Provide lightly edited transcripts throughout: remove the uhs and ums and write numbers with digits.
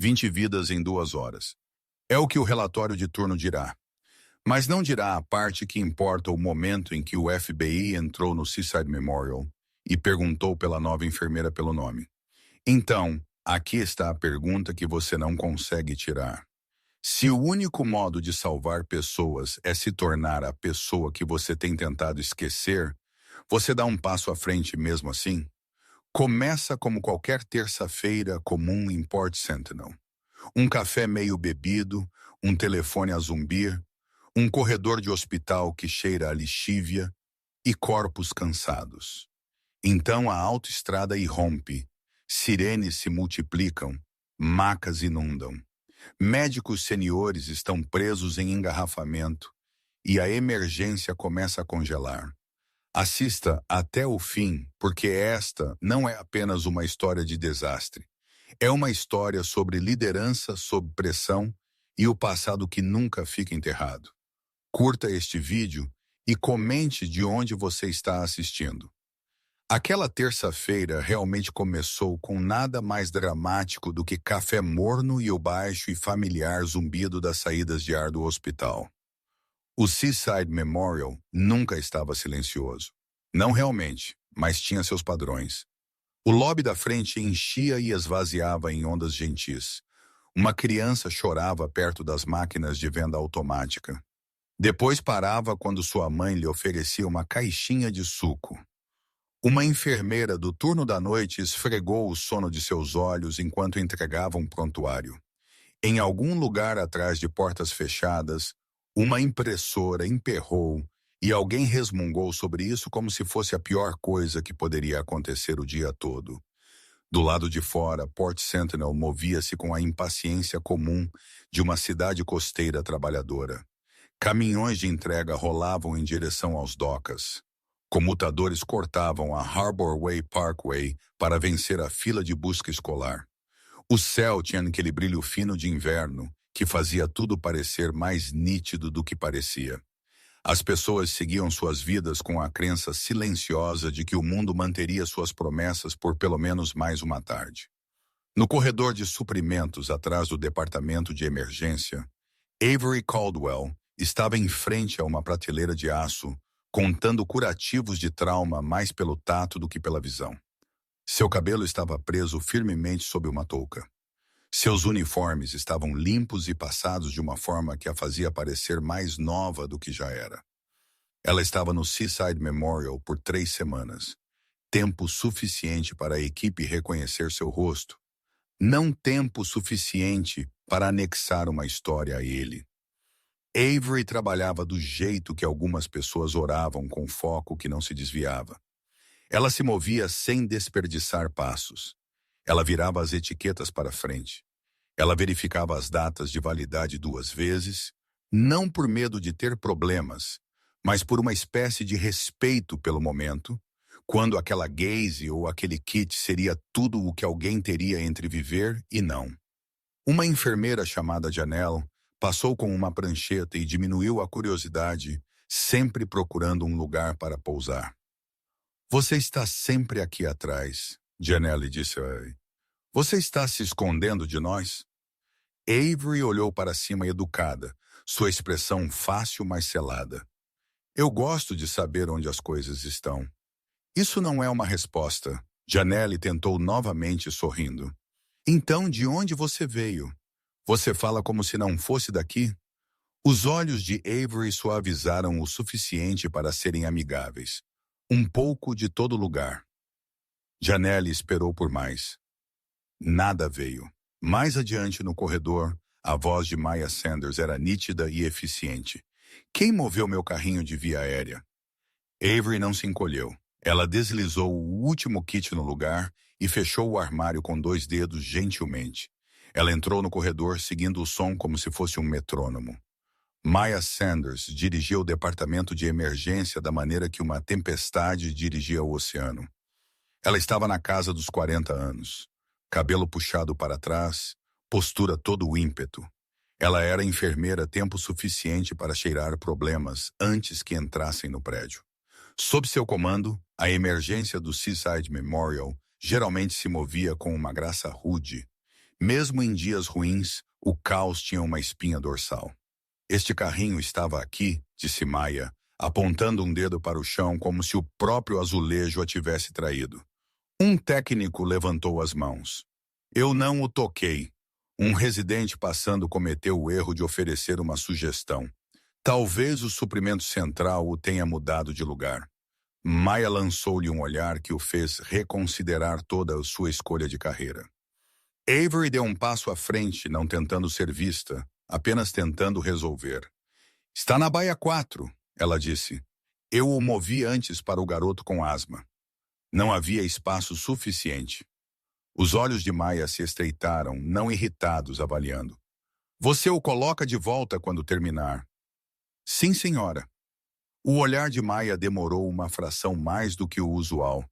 20 vidas em 2 horas. É o que o relatório de turno dirá. Mas não dirá a parte que importa, o momento em que o FBI entrou no Seaside Memorial e perguntou pela nova enfermeira pelo nome. Então, aqui está a pergunta que você não consegue tirar. Se o único modo de salvar pessoas é se tornar a pessoa que você tem tentado esquecer, você dá um passo à frente mesmo assim? Começa como qualquer terça-feira comum em Port Sentinel. Um café meio bebido, um telefone a zumbir, um corredor de hospital que cheira a lixívia e corpos cansados. Então a autoestrada irrompe, sirenes se multiplicam, macas inundam. Médicos seniores estão presos em engarrafamento e a emergência começa a congelar. Assista até o fim, porque esta não é apenas uma história de desastre. É uma história sobre liderança sob pressão e o passado que nunca fica enterrado. Curta este vídeo e comente de onde você está assistindo. Aquela terça-feira realmente começou com nada mais dramático do que café morno e o baixo e familiar zumbido das saídas de ar do hospital. O Seaside Memorial nunca estava silencioso. Não realmente, mas tinha seus padrões. O lobby da frente enchia e esvaziava em ondas gentis. Uma criança chorava perto das máquinas de venda automática. Depois parava quando sua mãe lhe oferecia uma caixinha de suco. Uma enfermeira do turno da noite esfregou o sono de seus olhos enquanto entregava um prontuário. Em algum lugar atrás de portas fechadas, uma impressora emperrou e alguém resmungou sobre isso como se fosse a pior coisa que poderia acontecer o dia todo. Do lado de fora, Port Sentinel movia-se com a impaciência comum de uma cidade costeira trabalhadora. Caminhões de entrega rolavam em direção aos docas. Comutadores cortavam a Harbor Way Parkway para vencer a fila de busca escolar. O céu tinha aquele brilho fino de inverno que fazia tudo parecer mais nítido do que parecia. As pessoas seguiam suas vidas com a crença silenciosa de que o mundo manteria suas promessas por pelo menos mais uma tarde. No corredor de suprimentos atrás do departamento de emergência, Avery Caldwell estava em frente a uma prateleira de aço, contando curativos de trauma mais pelo tato do que pela visão. Seu cabelo estava preso firmemente sob uma touca. Seus uniformes estavam limpos e passados de uma forma que a fazia parecer mais nova do que já era. Ela estava no Seaside Memorial por 3 semanas. Tempo suficiente para a equipe reconhecer seu rosto. Não tempo suficiente para anexar uma história a ele. Avery trabalhava do jeito que algumas pessoas oravam, com foco que não se desviava. Ela se movia sem desperdiçar passos. Ela virava as etiquetas para frente. Ela verificava as datas de validade 2 vezes, não por medo de ter problemas, mas por uma espécie de respeito pelo momento, quando aquela gaze ou aquele kit seria tudo o que alguém teria entre viver e não. Uma enfermeira chamada Janelle passou com uma prancheta e diminuiu a curiosidade, sempre procurando um lugar para pousar. Você está sempre aqui atrás, Janelle disse a Avery. Você está se escondendo de nós? Avery olhou para cima educada, sua expressão fácil mas selada. Eu gosto de saber onde as coisas estão. Isso não é uma resposta. Janelle tentou novamente sorrindo. Então, de onde você veio? Você fala como se não fosse daqui? Os olhos de Avery suavizaram o suficiente para serem amigáveis. Um pouco de todo lugar. Janelle esperou por mais. Nada veio. Mais adiante no corredor, a voz de Maya Sanders era nítida e eficiente. Quem moveu meu carrinho de via aérea? Avery não se encolheu. Ela deslizou o último kit no lugar e fechou o armário com 2 dedos gentilmente. Ela entrou no corredor seguindo o som como se fosse um metrônomo. Maya Sanders dirigia o departamento de emergência da maneira que uma tempestade dirigia o oceano. Ela estava na casa dos 40 anos. Cabelo puxado para trás, postura todo o ímpeto. Ela era enfermeira tempo suficiente para cheirar problemas antes que entrassem no prédio. Sob seu comando, a emergência do Seaside Memorial geralmente se movia com uma graça rude. Mesmo em dias ruins, o caos tinha uma espinha dorsal. Este carrinho estava aqui, disse Maya, apontando um dedo para o chão como se o próprio azulejo a tivesse traído. Um técnico levantou as mãos. Eu não o toquei. Um residente passando cometeu o erro de oferecer uma sugestão. Talvez o suprimento central o tenha mudado de lugar. Maya lançou-lhe um olhar que o fez reconsiderar toda a sua escolha de carreira. Avery deu um passo à frente, não tentando ser vista, apenas tentando resolver. Está na baia 4, ela disse. Eu o movi antes para o garoto com asma. Não havia espaço suficiente. Os olhos de Maya se estreitaram, não irritados, avaliando. Você o coloca de volta quando terminar. Sim, senhora. O olhar de Maya demorou uma fração mais do que o usual,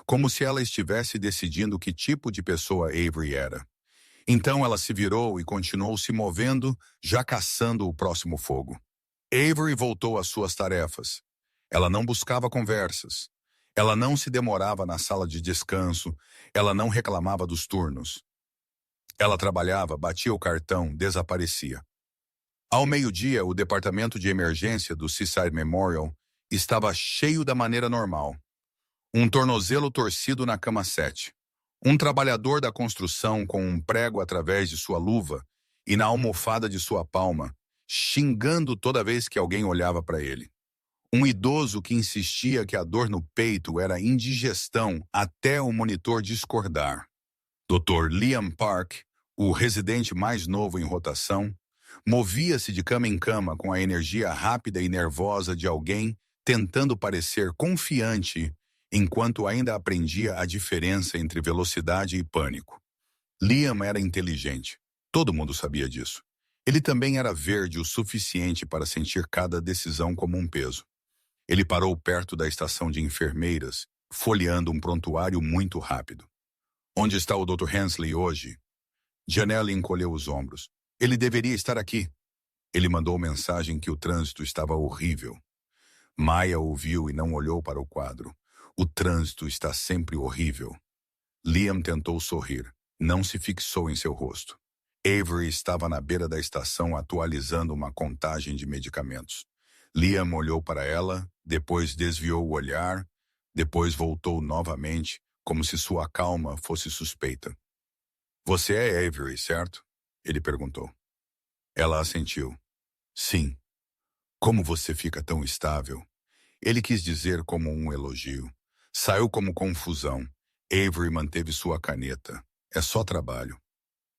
como se ela estivesse decidindo que tipo de pessoa Avery era. Então ela se virou e continuou se movendo, já caçando o próximo fogo. Avery voltou às suas tarefas. Ela não buscava conversas. Ela não se demorava na sala de descanso. Ela não reclamava dos turnos. Ela trabalhava, batia o cartão, desaparecia. Ao meio-dia, o departamento de emergência do Seaside Memorial estava cheio da maneira normal. Um tornozelo torcido na cama 7. Um trabalhador da construção com um prego através de sua luva e na almofada de sua palma, xingando toda vez que alguém olhava para ele. Um idoso que insistia que a dor no peito era indigestão até o monitor discordar. Dr. Liam Park, o residente mais novo em rotação, movia-se de cama em cama com a energia rápida e nervosa de alguém tentando parecer confiante enquanto ainda aprendia a diferença entre velocidade e pânico. Liam era inteligente. Todo mundo sabia disso. Ele também era verde o suficiente para sentir cada decisão como um peso. Ele parou perto da estação de enfermeiras, folheando um prontuário muito rápido. Onde está o Dr. Hensley hoje? Janelle encolheu os ombros. Ele deveria estar aqui. Ele mandou mensagem que o trânsito estava horrível. Maya ouviu e não olhou para o quadro. O trânsito está sempre horrível. Liam tentou sorrir. Não se fixou em seu rosto. Avery estava na beira da estação atualizando uma contagem de medicamentos. Liam olhou para ela, depois desviou o olhar, depois voltou novamente, como se sua calma fosse suspeita. Você é Avery, certo? Ele perguntou. Ela assentiu. Sim. Como você fica tão estável? Ele quis dizer como um elogio. Saiu como confusão. Avery manteve sua caneta. É só trabalho.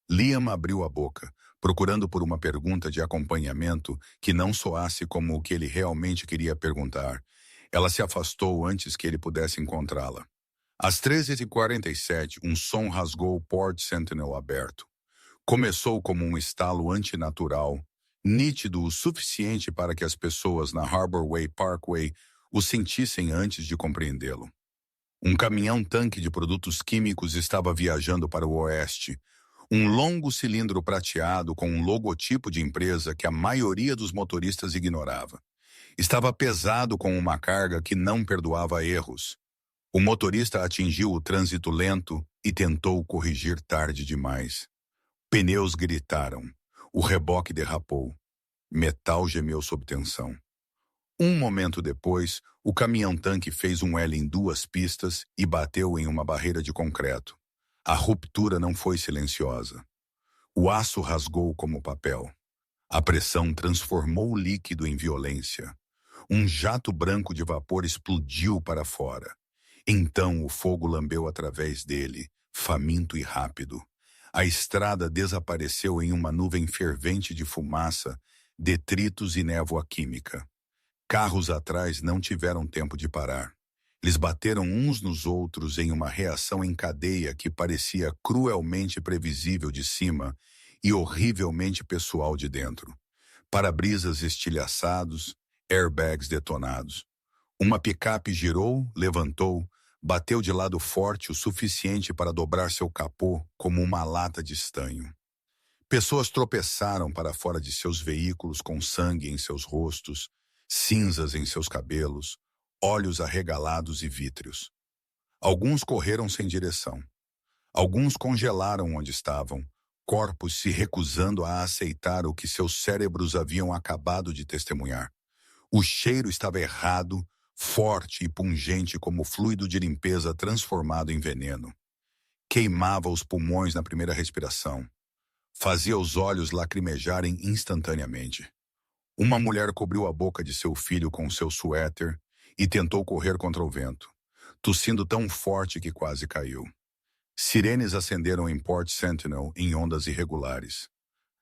Liam abriu a boca, procurando por uma pergunta de acompanhamento que não soasse como o que ele realmente queria perguntar. Ela se afastou antes que ele pudesse encontrá-la. Às 13h47, um som rasgou o Port Sentinel aberto. Começou como um estalo antinatural, nítido o suficiente para que as pessoas na Harbor Way Parkway o sentissem antes de compreendê-lo. Um caminhão-tanque de produtos químicos estava viajando para o oeste. Um longo cilindro prateado com um logotipo de empresa que a maioria dos motoristas ignorava. Estava pesado com uma carga que não perdoava erros. O motorista atingiu o trânsito lento e tentou corrigir tarde demais. Pneus gritaram. O reboque derrapou. Metal gemeu sob tensão. Um momento depois, o caminhão-tanque fez um L em 2 pistas e bateu em uma barreira de concreto. A ruptura não foi silenciosa. O aço rasgou como papel. A pressão transformou o líquido em violência. Um jato branco de vapor explodiu para fora. Então o fogo lambeu através dele, faminto e rápido. A estrada desapareceu em uma nuvem fervente de fumaça, detritos e névoa química. Carros atrás não tiveram tempo de parar. Eles bateram uns nos outros em uma reação em cadeia que parecia cruelmente previsível de cima e horrivelmente pessoal de dentro. Para-brisas estilhaçados, airbags detonados. Uma picape girou, levantou, bateu de lado forte o suficiente para dobrar seu capô como uma lata de estanho. Pessoas tropeçaram para fora de seus veículos com sangue em seus rostos, cinzas em seus cabelos, olhos arregalados e vítreos. Alguns correram sem direção. Alguns congelaram onde estavam, corpos se recusando a aceitar o que seus cérebros haviam acabado de testemunhar. O cheiro estava errado, forte e pungente como fluido de limpeza transformado em veneno. Queimava os pulmões na primeira respiração. Fazia os olhos lacrimejarem instantaneamente. Uma mulher cobriu a boca de seu filho com seu suéter e tentou correr contra o vento, tossindo tão forte que quase caiu. Sirenes acenderam em Port Sentinel em ondas irregulares.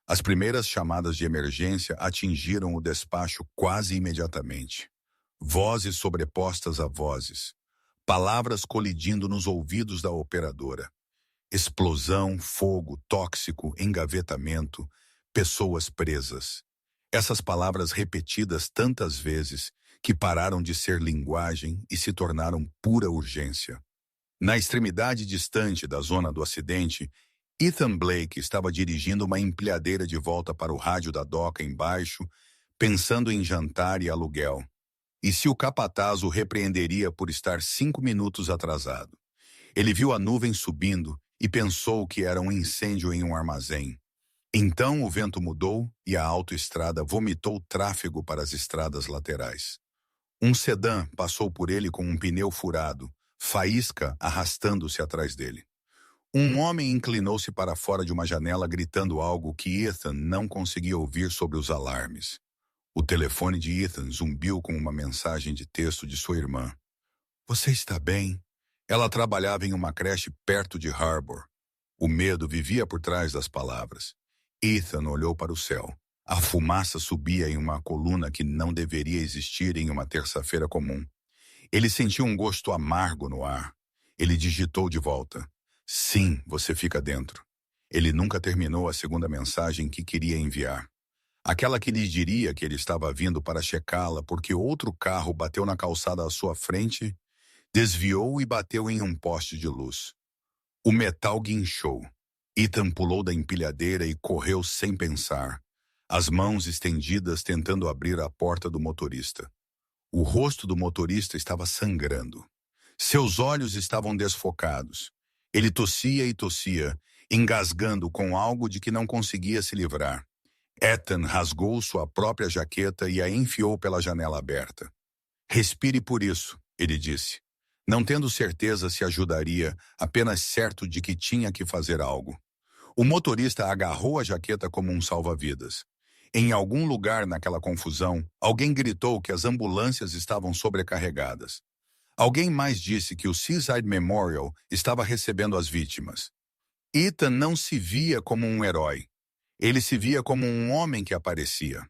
As primeiras chamadas de emergência atingiram o despacho quase imediatamente. Vozes sobrepostas a vozes. Palavras colidindo nos ouvidos da operadora. Explosão, fogo, tóxico, engavetamento, pessoas presas. Essas palavras repetidas tantas vezes que pararam de ser linguagem e se tornaram pura urgência. Na extremidade distante da zona do acidente, Ethan Blake estava dirigindo uma empilhadeira de volta para o rádio da doca embaixo, pensando em jantar e aluguel. E se o capataz o repreenderia por estar 5 minutos atrasado? Ele viu a nuvem subindo e pensou que era um incêndio em um armazém. Então o vento mudou e a autoestrada vomitou tráfego para as estradas laterais. Um sedã passou por ele com um pneu furado, faísca arrastando-se atrás dele. Um homem inclinou-se para fora de uma janela gritando algo que Ethan não conseguia ouvir sobre os alarmes. O telefone de Ethan zumbiu com uma mensagem de texto de sua irmã. "Você está bem?" Ela trabalhava em uma creche perto de Harbor. O medo vivia por trás das palavras. Ethan olhou para o céu. A fumaça subia em uma coluna que não deveria existir em uma terça-feira comum. Ele sentiu um gosto amargo no ar. Ele digitou de volta. "Sim, você fica dentro." Ele nunca terminou a segunda mensagem que queria enviar. Aquela que lhe diria que ele estava vindo para checá-la porque outro carro bateu na calçada à sua frente, desviou e bateu em um poste de luz. O metal guinchou. Ethan pulou da empilhadeira e correu sem pensar, as mãos estendidas tentando abrir a porta do motorista. O rosto do motorista estava sangrando. Seus olhos estavam desfocados. Ele tossia e tossia, engasgando com algo de que não conseguia se livrar. Ethan rasgou sua própria jaqueta e a enfiou pela janela aberta. "Respire por isso", ele disse, não tendo certeza se ajudaria, apenas certo de que tinha que fazer algo. O motorista agarrou a jaqueta como um salva-vidas. Em algum lugar naquela confusão, alguém gritou que as ambulâncias estavam sobrecarregadas. Alguém mais disse que o Seaside Memorial estava recebendo as vítimas. Ethan não se via como um herói. Ele se via como um homem que aparecia.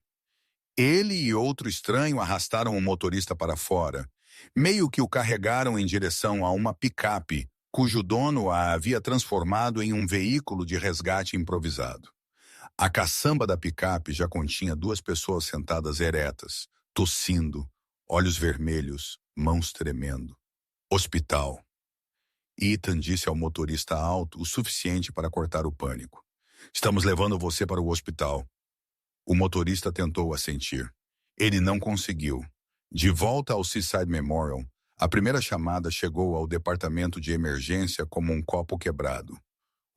Ele e outro estranho arrastaram o motorista para fora, meio que o carregaram em direção a uma picape, cujo dono a havia transformado em um veículo de resgate improvisado. A caçamba da picape já continha 2 pessoas sentadas eretas, tossindo, olhos vermelhos, mãos tremendo. "Hospital." Ethan disse ao motorista alto o suficiente para cortar o pânico. "Estamos levando você para o hospital." O motorista tentou assentir. Ele não conseguiu. De volta ao Seaside Memorial, a primeira chamada chegou ao departamento de emergência como um copo quebrado.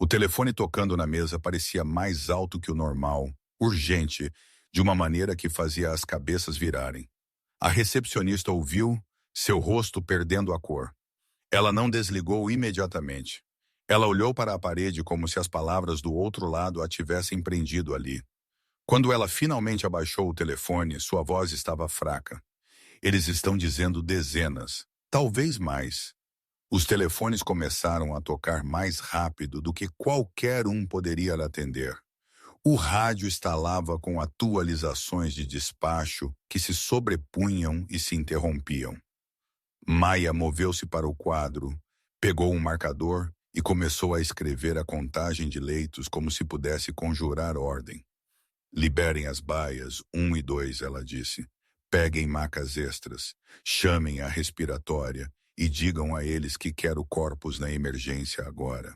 O telefone tocando na mesa parecia mais alto que o normal, urgente, de uma maneira que fazia as cabeças virarem. A recepcionista ouviu, seu rosto perdendo a cor. Ela não desligou imediatamente. Ela olhou para a parede como se as palavras do outro lado a tivessem prendido ali. Quando ela finalmente abaixou o telefone, sua voz estava fraca. "Eles estão dizendo dezenas, talvez mais." Os telefones começaram a tocar mais rápido do que qualquer um poderia atender. O rádio estalava com atualizações de despacho que se sobrepunham e se interrompiam. Maya moveu-se para o quadro, pegou um marcador e começou a escrever a contagem de leitos como se pudesse conjurar ordem. "Liberem as baias, 1 e 2, ela disse. "Peguem macas extras, chamem a respiratória e digam a eles que quero corpos na emergência agora."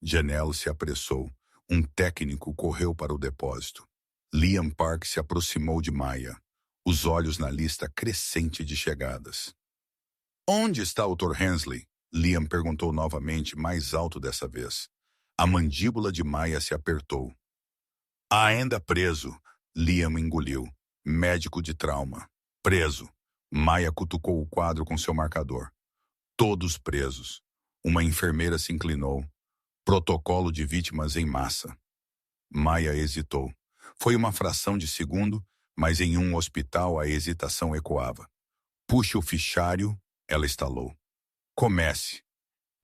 Janelle se apressou. Um técnico correu para o depósito. Liam Park se aproximou de Maya, os olhos na lista crescente de chegadas. "Onde está o Dr. Hensley?" Liam perguntou novamente, mais alto dessa vez. A mandíbula de Maya se apertou. Ainda preso, Liam engoliu. Médico de trauma. Preso. Maya cutucou o quadro com seu marcador. Todos presos. Uma enfermeira se inclinou. Protocolo de vítimas em massa. Maya hesitou. Foi uma fração de segundo, mas em um hospital a hesitação ecoava. Puxe o fichário, ela estalou. Comece.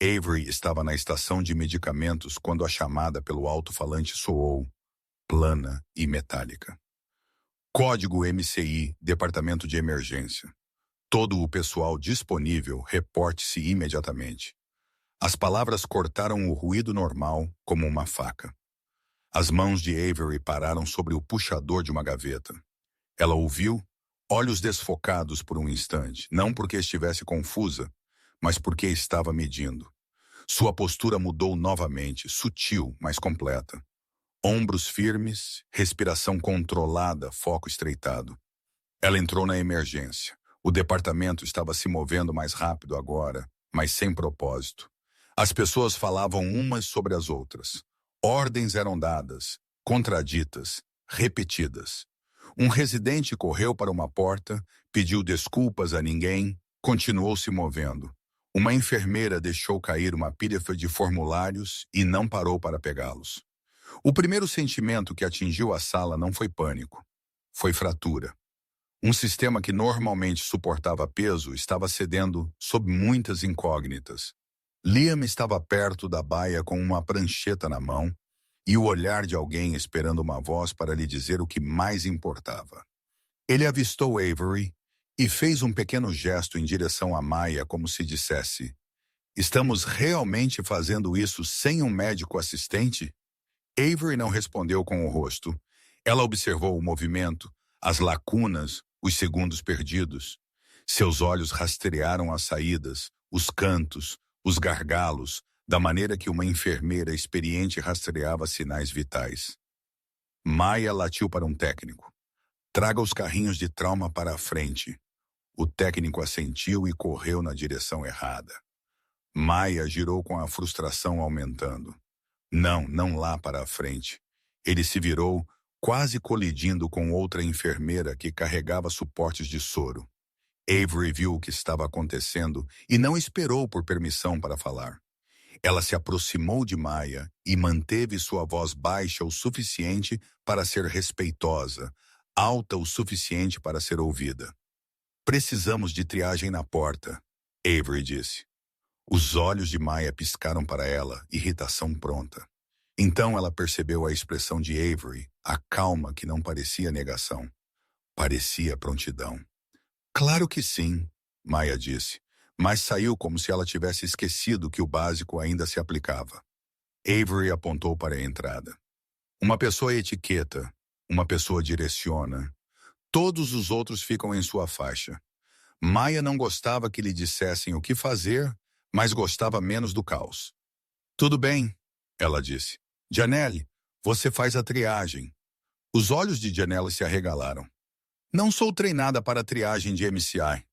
Avery estava na estação de medicamentos quando a chamada pelo alto-falante soou, plana e metálica. Código MCI, Departamento de Emergência. Todo o pessoal disponível, reporte-se imediatamente. As palavras cortaram o ruído normal como uma faca. As mãos de Avery pararam sobre o puxador de uma gaveta. Ela ouviu, olhos desfocados por um instante, não porque estivesse confusa, mas porque estava medindo. Sua postura mudou novamente, sutil, mas completa. Ombros firmes, respiração controlada, foco estreitado. Ela entrou na emergência. O departamento estava se movendo mais rápido agora, mas sem propósito. As pessoas falavam umas sobre as outras. Ordens eram dadas, contraditas, repetidas. Um residente correu para uma porta, pediu desculpas a ninguém, continuou se movendo. Uma enfermeira deixou cair uma pilha de formulários e não parou para pegá-los. O primeiro sentimento que atingiu a sala não foi pânico, foi fratura. Um sistema que normalmente suportava peso estava cedendo sob muitas incógnitas. Liam estava perto da baia com uma prancheta na mão e o olhar de alguém esperando uma voz para lhe dizer o que mais importava. Ele avistou Avery e fez um pequeno gesto em direção a Maya como se dissesse: "Estamos realmente fazendo isso sem um médico assistente?" Avery não respondeu com o rosto. Ela observou o movimento, as lacunas, os segundos perdidos. Seus olhos rastrearam as saídas, os cantos, os gargalos, da maneira que uma enfermeira experiente rastreava sinais vitais. Maya latiu para um técnico. "Traga os carrinhos de trauma para a frente." O técnico assentiu e correu na direção errada. Maya girou com a frustração aumentando. Não lá para a frente. Ele se virou, quase colidindo com outra enfermeira que carregava suportes de soro. Avery viu o que estava acontecendo e não esperou por permissão para falar. Ela se aproximou de Maya e manteve sua voz baixa o suficiente para ser respeitosa, alta o suficiente para ser ouvida. "Precisamos de triagem na porta", Avery disse. Os olhos de Maya piscaram para ela, irritação pronta. Então ela percebeu a expressão de Avery, a calma que não parecia negação. Parecia prontidão. "Claro que sim", Maya disse, mas saiu como se ela tivesse esquecido que o básico ainda se aplicava. Avery apontou para a entrada. "Uma pessoa etiqueta, uma pessoa direciona. Todos os outros ficam em sua faixa." Maya não gostava que lhe dissessem o que fazer, mas gostava menos do caos. "Tudo bem", ela disse. "Janelle, você faz a triagem." Os olhos de Janelle se arregalaram. "Não sou treinada para a triagem de MCI."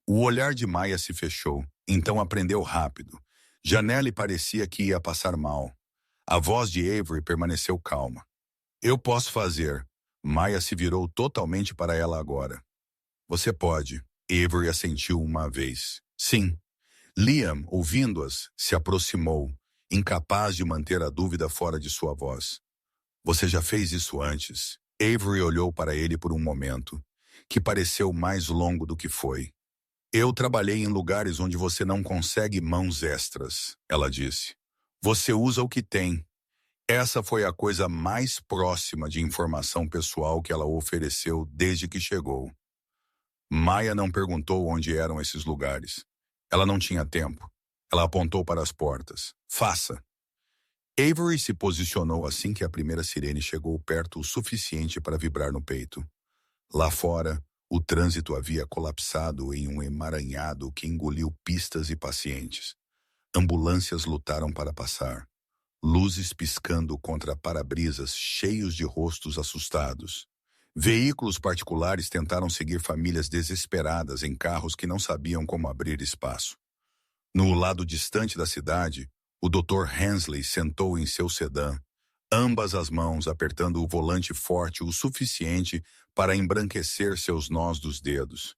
O olhar de Maya se fechou, então aprendeu rápido. Janelle parecia que ia passar mal. A voz de Avery permaneceu calma. "Eu posso fazer." Maya se virou totalmente para ela agora. "Você pode." Avery assentiu uma vez. "Sim." Liam, ouvindo-as, se aproximou, incapaz de manter a dúvida fora de sua voz. "Você já fez isso antes?" Avery olhou para ele por um momento, que pareceu mais longo do que foi. "Eu trabalhei em lugares onde você não consegue mãos extras", ela disse. "Você usa o que tem." Essa foi a coisa mais próxima de informação pessoal que ela ofereceu desde que chegou. Maya não perguntou onde eram esses lugares. Ela não tinha tempo. Ela apontou para as portas. "Faça." Avery se posicionou assim que a primeira sirene chegou perto o suficiente para vibrar no peito. Lá fora, o trânsito havia colapsado em um emaranhado que engoliu pistas e pacientes. Ambulâncias lutaram para passar. Luzes piscando contra para-brisas cheios de rostos assustados. Veículos particulares tentaram seguir famílias desesperadas em carros que não sabiam como abrir espaço. No lado distante da cidade, O Dr. Hensley sentou em seu sedã, ambas as mãos apertando o volante forte o suficiente para embranquecer seus nós dos dedos.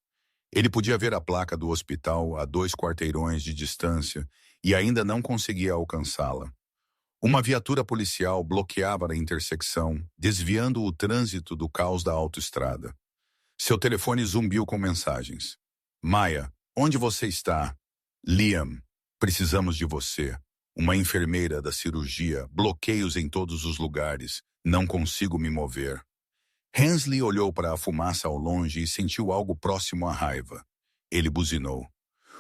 Ele podia ver a placa do hospital a 2 quarteirões de distância e ainda não conseguia alcançá-la. Uma viatura policial bloqueava a intersecção, desviando o trânsito do caos da autoestrada. Seu telefone zumbiu com mensagens. Maya, onde você está? Liam, precisamos de você. Uma enfermeira da cirurgia, bloqueios em todos os lugares. Não consigo me mover. Hensley olhou para a fumaça ao longe e sentiu algo próximo à raiva. Ele buzinou.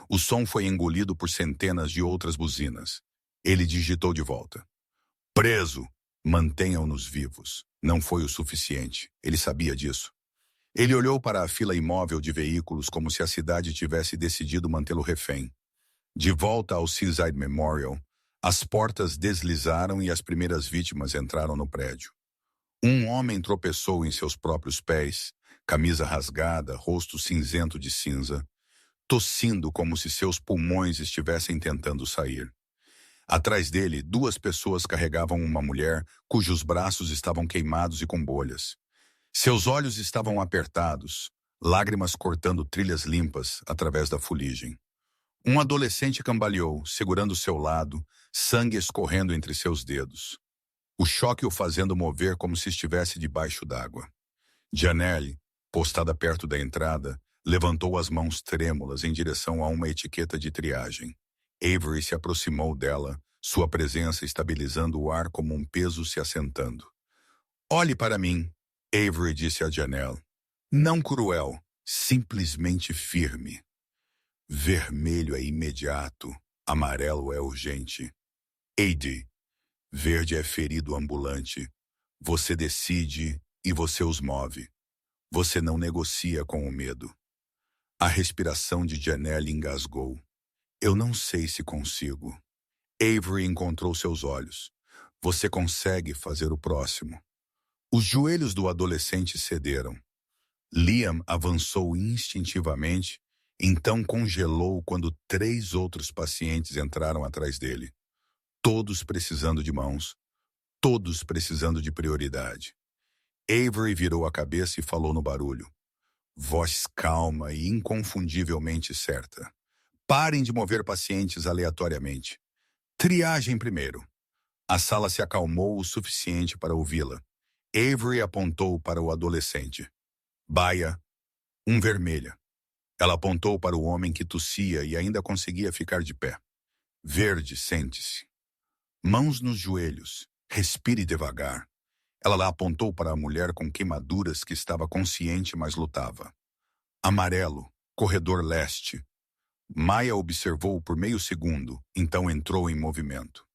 O som foi engolido por centenas de outras buzinas. Ele digitou de volta. Preso! Mantenham-nos vivos. Não foi o suficiente. Ele sabia disso. Ele olhou para a fila imóvel de veículos como se a cidade tivesse decidido mantê-lo refém. De volta ao Seaside Memorial, as portas deslizaram e as primeiras vítimas entraram no prédio. Um homem tropeçou em seus próprios pés, camisa rasgada, rosto cinzento de cinza, tossindo como se seus pulmões estivessem tentando sair. Atrás dele, 2 pessoas carregavam uma mulher cujos braços estavam queimados e com bolhas. Seus olhos estavam apertados, lágrimas cortando trilhas limpas através da fuligem. Um adolescente cambaleou, segurando seu lado, sangue escorrendo entre seus dedos. O choque o fazendo mover como se estivesse debaixo d'água. Janelle, postada perto da entrada, levantou as mãos trêmulas em direção a uma etiqueta de triagem. Avery se aproximou dela, sua presença estabilizando o ar como um peso se assentando. Olhe para mim, Avery disse a Janelle. Não cruel, simplesmente firme. Vermelho é imediato, amarelo é urgente. AD, verde é ferido ambulante. Você decide e você os move. Você não negocia com o medo. A respiração de Janelle engasgou. Eu não sei se consigo. Avery encontrou seus olhos. Você consegue fazer o próximo. Os joelhos do adolescente cederam. Liam avançou instintivamente, então congelou quando 3 outros pacientes entraram atrás dele. Todos precisando de mãos, todos precisando de prioridade. Avery virou a cabeça e falou no barulho. Voz calma e inconfundivelmente certa. Parem de mover pacientes aleatoriamente. Triagem primeiro. A sala se acalmou o suficiente para ouvi-la. Avery apontou para o adolescente. Baia, vermelha. Ela apontou para o homem que tossia e ainda conseguia ficar de pé. Verde, sente-se. Mãos nos joelhos. Respire devagar. Ela apontou para a mulher com queimaduras que estava consciente, mas lutava. Amarelo, corredor leste. Maya observou por meio segundo, então entrou em movimento.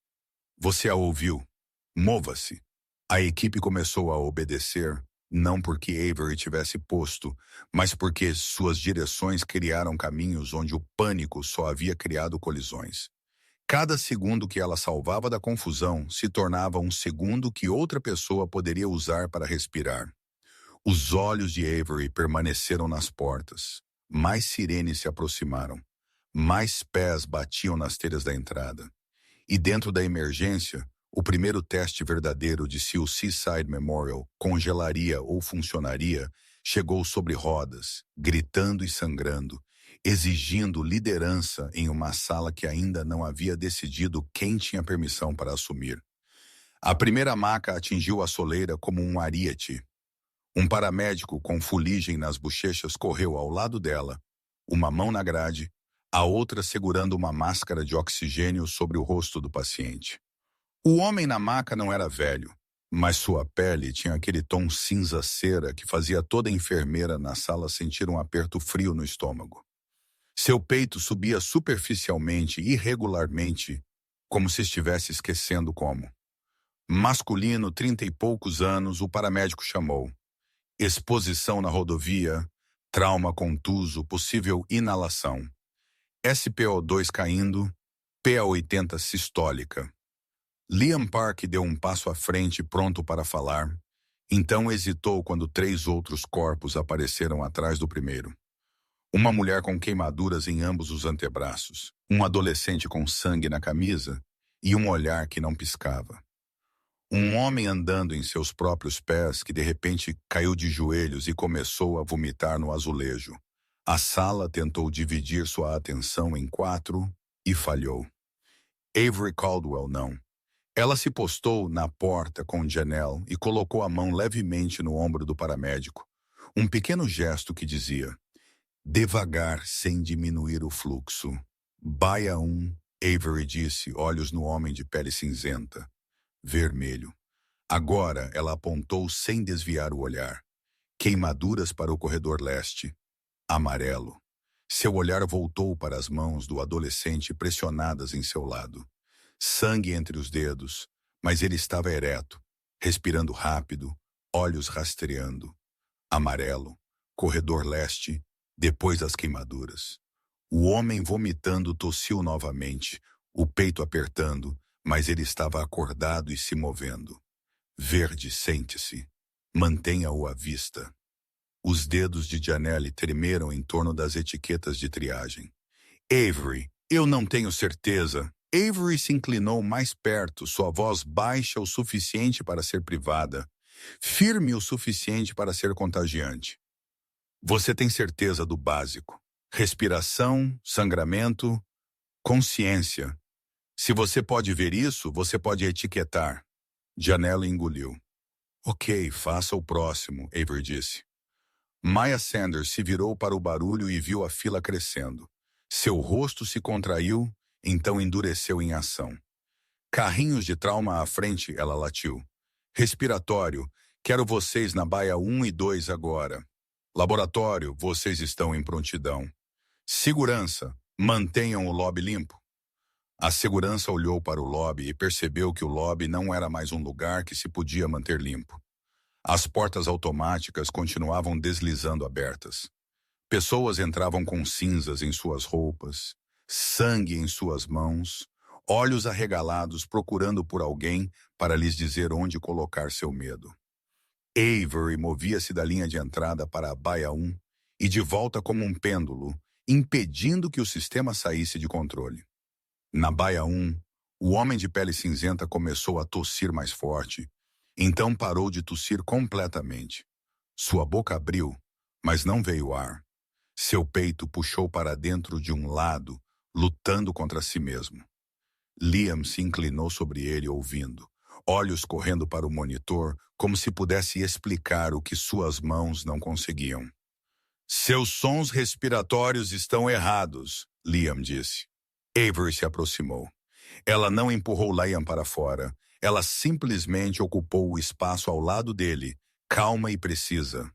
Você a ouviu. Mova-se. A equipe começou a obedecer, não porque Avery tivesse posto, mas porque suas direções criaram caminhos onde o pânico só havia criado colisões. Cada segundo que ela salvava da confusão se tornava um segundo que outra pessoa poderia usar para respirar. Os olhos de Avery permaneceram nas portas. Mais sirenes se aproximaram. Mais pés batiam nas telhas da entrada. E dentro da emergência, o primeiro teste verdadeiro de se o Seaside Memorial congelaria ou funcionaria chegou sobre rodas, gritando e sangrando, exigindo liderança em uma sala que ainda não havia decidido quem tinha permissão para assumir. A primeira maca atingiu a soleira como um ariete. Um paramédico com fuligem nas bochechas correu ao lado dela, uma mão na grade, a outra segurando uma máscara de oxigênio sobre o rosto do paciente. O homem na maca não era velho, mas sua pele tinha aquele tom cinza-cera que fazia toda enfermeira na sala sentir um aperto frio no estômago. Seu peito subia superficialmente, irregularmente, como se estivesse esquecendo como. Masculino, 30 e poucos anos, o paramédico chamou. Exposição na rodovia, trauma contuso, possível inalação. SpO2 caindo, PA80 sistólica. Liam Park deu um passo à frente pronto para falar, então hesitou quando 3 outros corpos apareceram atrás do primeiro. Uma mulher com queimaduras em ambos os antebraços, um adolescente com sangue na camisa e um olhar que não piscava. Um homem andando em seus próprios pés que de repente caiu de joelhos e começou a vomitar no azulejo. A sala tentou dividir sua atenção em 4 e falhou. Avery Caldwell não. Ela se postou na porta com Janelle e colocou a mão levemente no ombro do paramédico. Um pequeno gesto que dizia: devagar, sem diminuir o fluxo. Baia 1, Avery disse, olhos no homem de pele cinzenta. Vermelho. Agora ela apontou sem desviar o olhar. Queimaduras para o corredor leste. Amarelo. Seu olhar voltou para as mãos do adolescente pressionadas em seu lado. Sangue entre os dedos, mas ele estava ereto, respirando rápido, olhos rastreando. Amarelo. Corredor leste, depois das queimaduras. O homem vomitando tossiu novamente, o peito apertando, mas ele estava acordado e se movendo. Verde, sente-se. Mantenha-o à vista. Os dedos de Janelle tremeram em torno das etiquetas de triagem. Avery, eu não tenho certeza. Avery se inclinou mais perto, sua voz baixa o suficiente para ser privada, firme o suficiente para ser contagiante. Você tem certeza do básico. Respiração, sangramento, consciência. Se você pode ver isso, você pode etiquetar. Janelle engoliu. Ok, faça o próximo, Avery disse. Maya Sanders se virou para o barulho e viu a fila crescendo. Seu rosto se contraiu, então endureceu em ação. Carrinhos de trauma à frente, ela latiu. Respiratório, quero vocês na baia 1 e 2 agora. Laboratório, vocês estão em prontidão. Segurança, mantenham o lobby limpo. A segurança olhou para o lobby e percebeu que o lobby não era mais um lugar que se podia manter limpo. As portas automáticas continuavam deslizando abertas. Pessoas entravam com cinzas em suas roupas, sangue em suas mãos, olhos arregalados procurando por alguém para lhes dizer onde colocar seu medo. Avery movia-se da linha de entrada para a baia 1 e de volta como um pêndulo, impedindo que o sistema saísse de controle. Na baia 1, o homem de pele cinzenta começou a tossir mais forte, então parou de tossir completamente. Sua boca abriu, mas não veio ar. Seu peito puxou para dentro de um lado, lutando contra si mesmo. Liam se inclinou sobre ele ouvindo, olhos correndo para o monitor, como se pudesse explicar o que suas mãos não conseguiam. Seus sons respiratórios estão errados, Liam disse. Avery se aproximou. Ela não empurrou Liam para fora. Ela simplesmente ocupou o espaço ao lado dele, calma e precisa.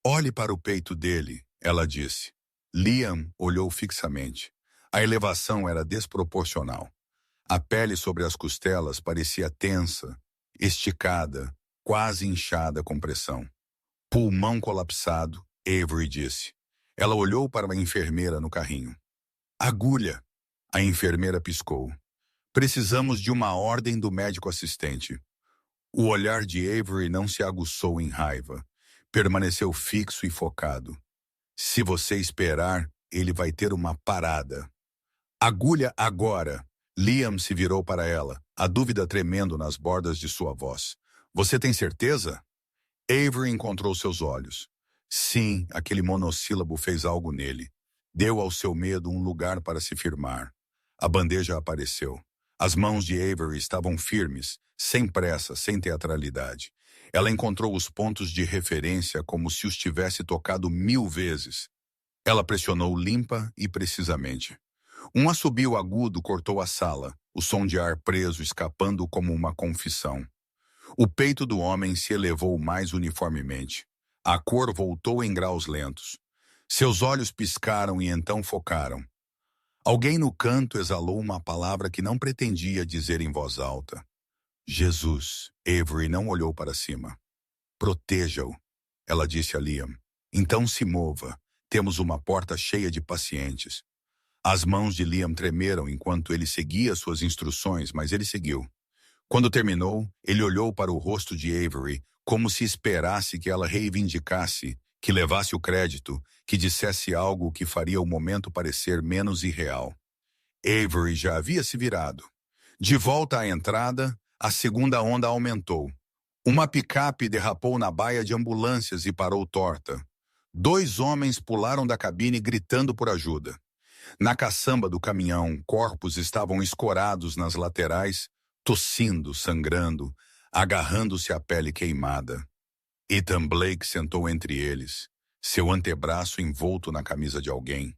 Olhe para o peito dele, ela disse. Liam olhou fixamente. A elevação era desproporcional. A pele sobre as costelas parecia tensa, esticada, quase inchada com pressão. Pulmão colapsado, Avery disse. Ela olhou para a enfermeira no carrinho. Agulha! A enfermeira piscou. Precisamos de uma ordem do médico assistente. O olhar de Avery não se aguçou em raiva. Permaneceu fixo e focado. Se você esperar, ele vai ter uma parada. Agulha agora! Liam se virou para ela, a dúvida tremendo nas bordas de sua voz. Você tem certeza? Avery encontrou seus olhos. Sim, aquele monossílabo fez algo nele. Deu ao seu medo um lugar para se firmar. A bandeja apareceu. As mãos de Avery estavam firmes, sem pressa, sem teatralidade. Ela encontrou os pontos de referência como se os tivesse tocado 1000 vezes. Ela pressionou limpa e precisamente. Um assobio agudo cortou a sala, o som de ar preso escapando como uma confissão. O peito do homem se elevou mais uniformemente. A cor voltou em graus lentos. Seus olhos piscaram e então focaram. Alguém no canto exalou uma palavra que não pretendia dizer em voz alta. Jesus. Avery não olhou para cima. Proteja-o, ela disse a Liam. Então se mova. Temos uma porta cheia de pacientes. As mãos de Liam tremeram enquanto ele seguia suas instruções, mas ele seguiu. Quando terminou, ele olhou para o rosto de Avery, como se esperasse que ela reivindicasse, que levasse o crédito, que dissesse algo que faria o momento parecer menos irreal. Avery já havia se virado. De volta à entrada, a segunda onda aumentou. Uma picape derrapou na baia de ambulâncias e parou torta. 2 homens pularam da cabine gritando por ajuda. Na caçamba do caminhão, corpos estavam escorados nas laterais, tossindo, sangrando, agarrando-se à pele queimada. Ethan Blake sentou entre eles, seu antebraço envolto na camisa de alguém,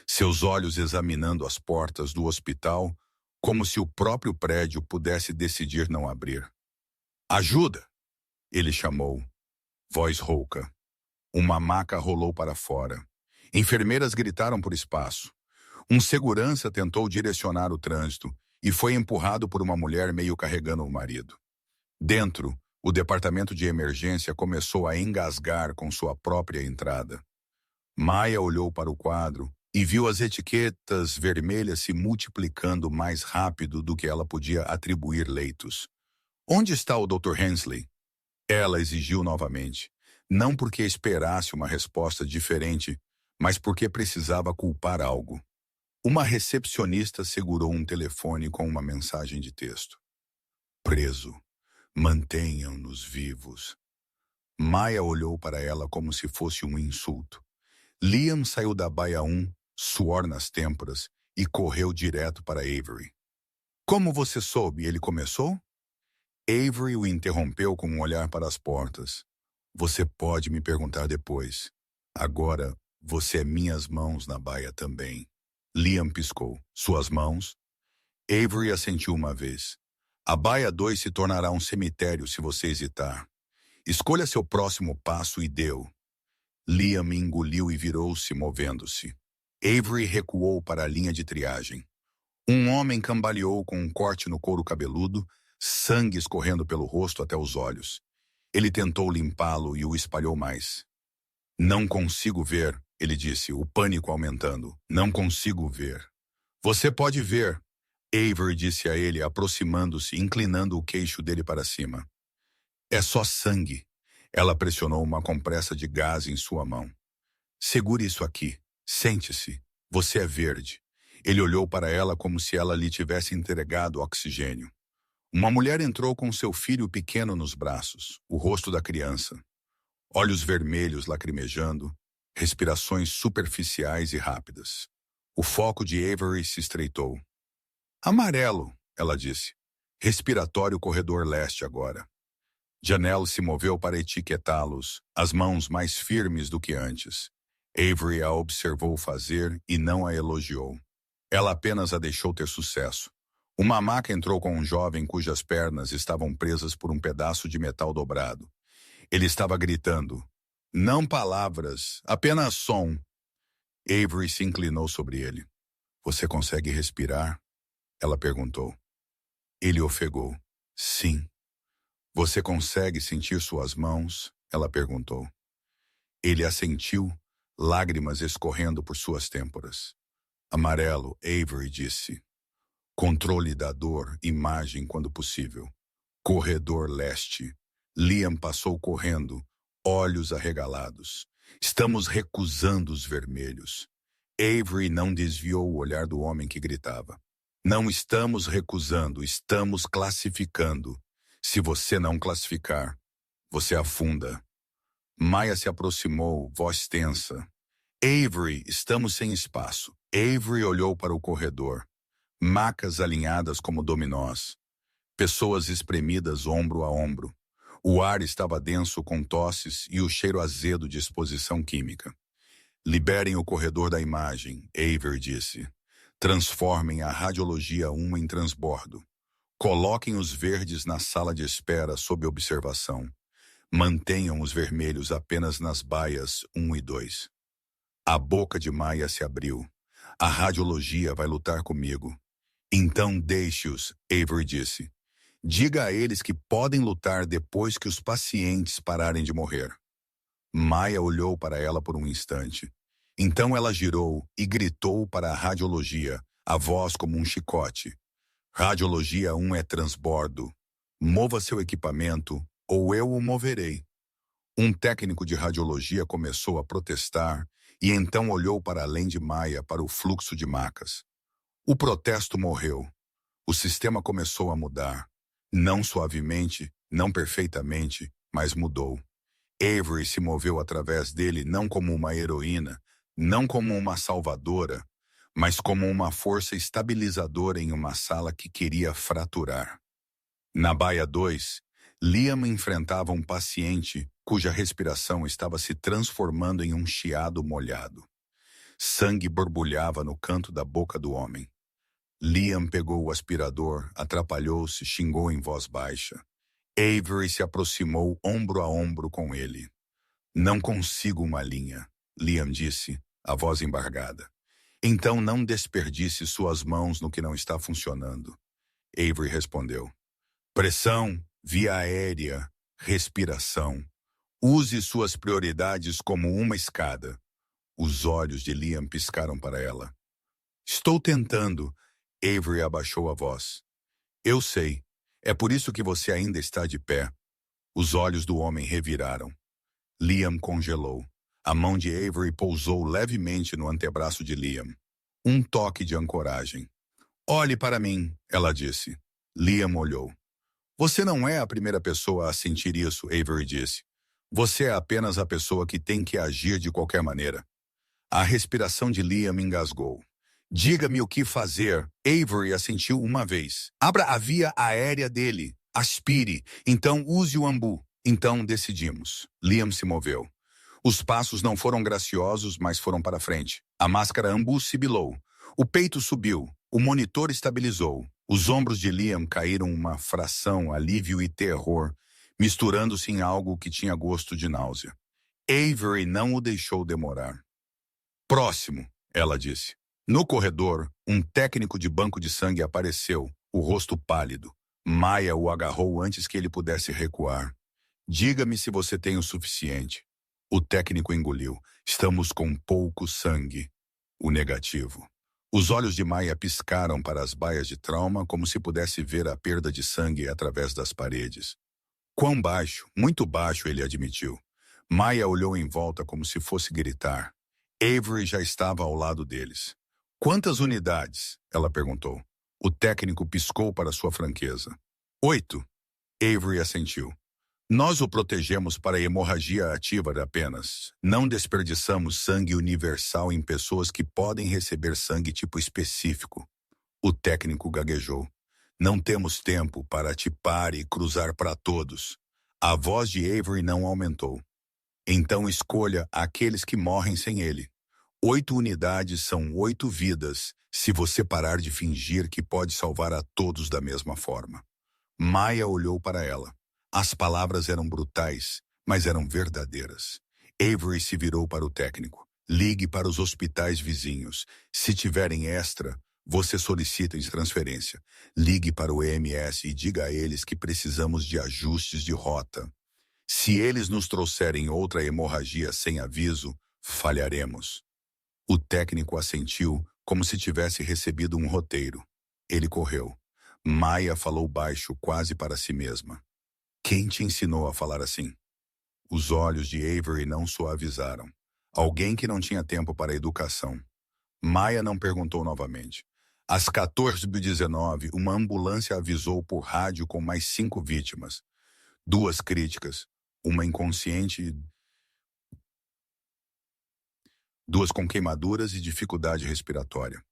seus olhos examinando as portas do hospital, como se o próprio prédio pudesse decidir não abrir. Ajuda! Ele chamou. Voz rouca. Uma maca rolou para fora. Enfermeiras gritaram por espaço. Um segurança tentou direcionar o trânsito e foi empurrado por uma mulher meio carregando o marido. Dentro, o departamento de emergência começou a engasgar com sua própria entrada. Maya olhou para o quadro e viu as etiquetas vermelhas se multiplicando mais rápido do que ela podia atribuir leitos. Onde está o Dr. Hensley? Ela exigiu novamente, não porque esperasse uma resposta diferente, mas porque precisava culpar algo. Uma recepcionista segurou um telefone com uma mensagem de texto. Preso. Mantenham-nos vivos. Maya olhou para ela como se fosse um insulto. Liam saiu da baia 1, suor nas têmporas, e correu direto para Avery. Como você soube? Ele começou? Avery o interrompeu com um olhar para as portas. Você pode me perguntar depois. Agora, você é minhas mãos na baia também. Liam piscou. Suas mãos? Avery assentiu uma vez. A baia 2 se tornará um cemitério se você hesitar. Escolha seu próximo passo e deu. Liam engoliu e virou-se, movendo-se. Avery recuou para a linha de triagem. Um homem cambaleou com um corte no couro cabeludo, sangue escorrendo pelo rosto até os olhos. Ele tentou limpá-lo e o espalhou mais. Não consigo ver, ele disse, o pânico aumentando. Não consigo ver. Você pode ver, Avery disse a ele, aproximando-se, inclinando o queixo dele para cima. É só sangue. Ela pressionou uma compressa de gás em sua mão. Segure isso aqui. Sente-se. Você é verde. Ele olhou para ela como se ela lhe tivesse entregado oxigênio. Uma mulher entrou com seu filho pequeno nos braços, o rosto da criança. Olhos vermelhos lacrimejando, respirações superficiais e rápidas. O foco de Avery se estreitou. Amarelo, ela disse. Respiratório corredor leste agora. Janelle se moveu para etiquetá-los, as mãos mais firmes do que antes. Avery a observou fazer e não a elogiou. Ela apenas a deixou ter sucesso. Uma maca entrou com um jovem cujas pernas estavam presas por um pedaço de metal dobrado. Ele estava gritando. Não palavras, apenas som. Avery se inclinou sobre ele. Você consegue respirar? Ela perguntou. Ele ofegou. Sim. Você consegue sentir suas mãos? Ela perguntou. Ele assentiu, lágrimas escorrendo por suas têmporas. Amarelo, Avery disse. Controle da dor, imagem quando possível. Corredor leste. Liam passou correndo, olhos arregalados. Estamos recusando os vermelhos. Avery não desviou o olhar do homem que gritava. Não estamos recusando, estamos classificando. Se você não classificar, você afunda. Maya se aproximou, voz tensa. Avery, estamos sem espaço. Avery olhou para o corredor. Macas alinhadas como dominós. Pessoas espremidas ombro a ombro. O ar estava denso com tosses e o cheiro azedo de exposição química. Liberem o corredor da imagem, Avery disse. Transformem a radiologia 1 em transbordo. Coloquem os verdes na sala de espera sob observação. Mantenham os vermelhos apenas nas baias 1 e 2. A boca de Maya se abriu. A radiologia vai lutar comigo. Então deixe-os, Avery disse. Diga a eles que podem lutar depois que os pacientes pararem de morrer. Maya olhou para ela por um instante. Então ela girou e gritou para a radiologia, a voz como um chicote. Radiologia 1 é transbordo. Mova seu equipamento ou eu o moverei. Um técnico de radiologia começou a protestar e então olhou para além de Maya para o fluxo de macas. O protesto morreu. O sistema começou a mudar. Não suavemente, não perfeitamente, mas mudou. Avery se moveu através dele não como uma heroína, não como uma salvadora, mas como uma força estabilizadora em uma sala que queria fraturar. Na baia 2, Liam enfrentava um paciente cuja respiração estava se transformando em um chiado molhado. Sangue borbulhava no canto da boca do homem. Liam pegou o aspirador, atrapalhou-se, xingou em voz baixa. Avery se aproximou ombro a ombro com ele. Não consigo uma linha, Liam disse, a voz embargada. Então não desperdice suas mãos no que não está funcionando. Avery respondeu. Pressão, via aérea, respiração. Use suas prioridades como uma escada. Os olhos de Liam piscaram para ela. Estou tentando. Avery abaixou a voz. Eu sei. É por isso que você ainda está de pé. Os olhos do homem reviraram. Liam congelou. A mão de Avery pousou levemente no antebraço de Liam. Um toque de ancoragem. Olhe para mim, ela disse. Liam olhou. Você não é a primeira pessoa a sentir isso, Avery disse. Você é apenas a pessoa que tem que agir de qualquer maneira. A respiração de Liam engasgou. Diga-me o que fazer. Avery assentiu uma vez. Abra a via aérea dele. Aspire. Então use o ambu. Então decidimos. Liam se moveu. Os passos não foram graciosos, mas foram para frente. A máscara ambu sibilou. O peito subiu. O monitor estabilizou. Os ombros de Liam caíram uma fração, alívio e terror, misturando-se em algo que tinha gosto de náusea. Avery não o deixou demorar. Próximo, ela disse. No corredor, um técnico de banco de sangue apareceu, o rosto pálido. Maya o agarrou antes que ele pudesse recuar. Diga-me se você tem o suficiente. O técnico engoliu. Estamos com pouco sangue. O negativo. Os olhos de Maya piscaram para as baias de trauma como se pudesse ver a perda de sangue através das paredes. Quão baixo, muito baixo, ele admitiu. Maya olhou em volta como se fosse gritar. Avery já estava ao lado deles. Quantas unidades? Ela perguntou. O técnico piscou para sua franqueza. 8. Avery assentiu. Nós o protegemos para a hemorragia ativa apenas. Não desperdiçamos sangue universal em pessoas que podem receber sangue tipo específico. O técnico gaguejou. Não temos tempo para tipar e cruzar para todos. A voz de Avery não aumentou. Então escolha aqueles que morrem sem ele. 8 unidades são 8 vidas, se você parar de fingir que pode salvar a todos da mesma forma. Maya olhou para ela. As palavras eram brutais, mas eram verdadeiras. Avery se virou para o técnico. Ligue para os hospitais vizinhos. Se tiverem extra, você solicita em transferência. Ligue para o EMS e diga a eles que precisamos de ajustes de rota. Se eles nos trouxerem outra hemorragia sem aviso, falharemos. O técnico assentiu como se tivesse recebido um roteiro. Ele correu. Maya falou baixo, quase para si mesma. Quem te ensinou a falar assim? Os olhos de Avery não suavizaram. Alguém que não tinha tempo para a educação. Maya não perguntou novamente. Às 14h19, uma ambulância avisou por rádio com mais 5 vítimas. 2 críticas, uma inconsciente e 2 com queimaduras e dificuldade respiratória.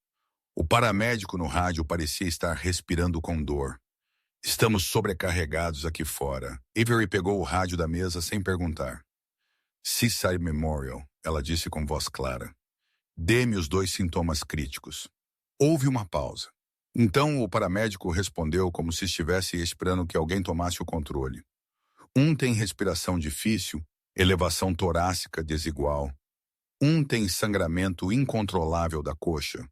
O paramédico no rádio parecia estar respirando com dor. Estamos sobrecarregados aqui fora. Avery pegou o rádio da mesa sem perguntar. Seaside Memorial, ela disse com voz clara. Dê-me os 2 sintomas críticos. Houve uma pausa. Então o paramédico respondeu como se estivesse esperando que alguém tomasse o controle. Um tem respiração difícil, elevação torácica desigual. Um tem sangramento incontrolável da coxa.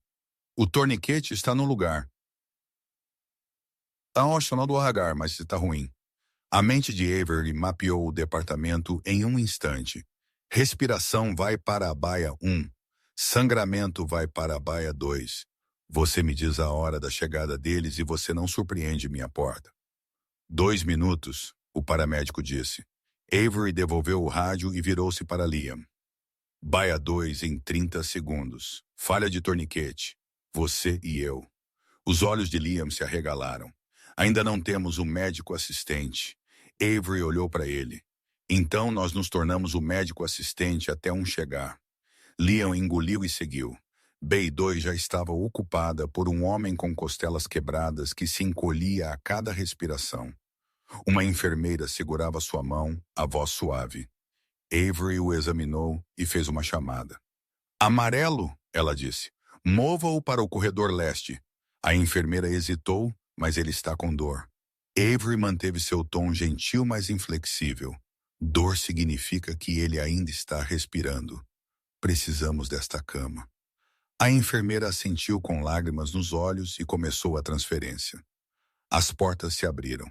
O torniquete está no lugar. Está opcional do RH, mas está ruim. A mente de Avery mapeou o departamento em um instante. Respiração vai para a baia 1. Sangramento vai para a baia 2. Você me diz a hora da chegada deles e você não surpreende minha porta. 2 minutos, o paramédico disse. Avery devolveu o rádio e virou-se para Liam. Baia 2 em 30 segundos. Falha de torniquete. Você e eu. Os olhos de Liam se arregalaram. Ainda não temos um médico assistente. Avery olhou para ele. Então nós nos tornamos o médico assistente até um chegar. Liam engoliu e seguiu. B2 já estava ocupada por um homem com costelas quebradas que se encolhia a cada respiração. Uma enfermeira segurava sua mão, a voz suave. Avery o examinou e fez uma chamada. Amarelo, ela disse. Mova-o para o corredor leste. A enfermeira hesitou, mas ele está com dor. Avery manteve seu tom gentil, mas inflexível. Dor significa que ele ainda está respirando. Precisamos desta cama. A enfermeira assentiu com lágrimas nos olhos e começou a transferência. As portas se abriram.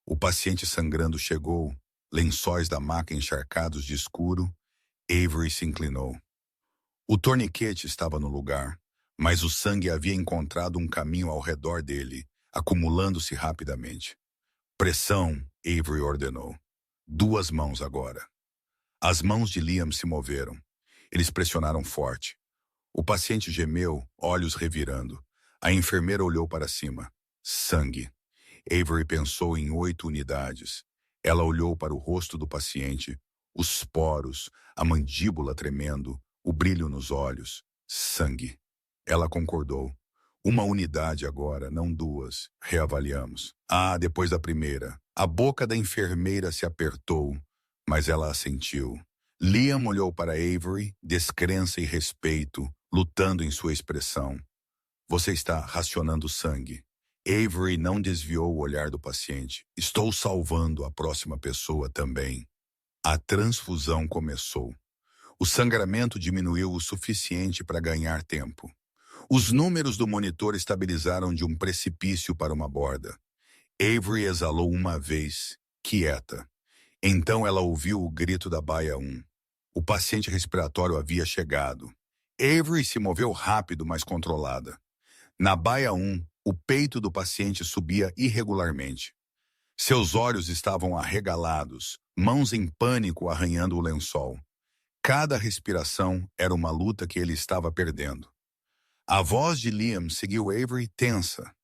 O paciente sangrando chegou, lençóis da maca encharcados de escuro. Avery se inclinou. O torniquete estava no lugar, mas o sangue havia encontrado um caminho ao redor dele, acumulando-se rapidamente. Pressão, Avery ordenou. 2 mãos agora. As mãos de Liam se moveram. Eles pressionaram forte. O paciente gemeu, olhos revirando. A enfermeira olhou para cima. Sangue. Avery pensou em 8 unidades. Ela olhou para o rosto do paciente, os poros, a mandíbula tremendo, o brilho nos olhos. Sangue. Ela concordou. 1 unidade agora, não 2. Reavaliamos. Depois da primeira. A boca da enfermeira se apertou, mas ela assentiu. Liam olhou para Avery, descrença e respeito, lutando em sua expressão. Você está racionando sangue. Avery não desviou o olhar do paciente. Estou salvando a próxima pessoa também. A transfusão começou. O sangramento diminuiu o suficiente para ganhar tempo. Os números do monitor estabilizaram de um precipício para uma borda. Avery exalou uma vez, quieta. Então ela ouviu o grito da baia 1. O paciente respiratório havia chegado. Avery se moveu rápido, mas controlada. Na baia 1, o peito do paciente subia irregularmente. Seus olhos estavam arregalados, mãos em pânico arranhando o lençol. Cada respiração era uma luta que ele estava perdendo. A voz de Liam seguiu Avery tensa.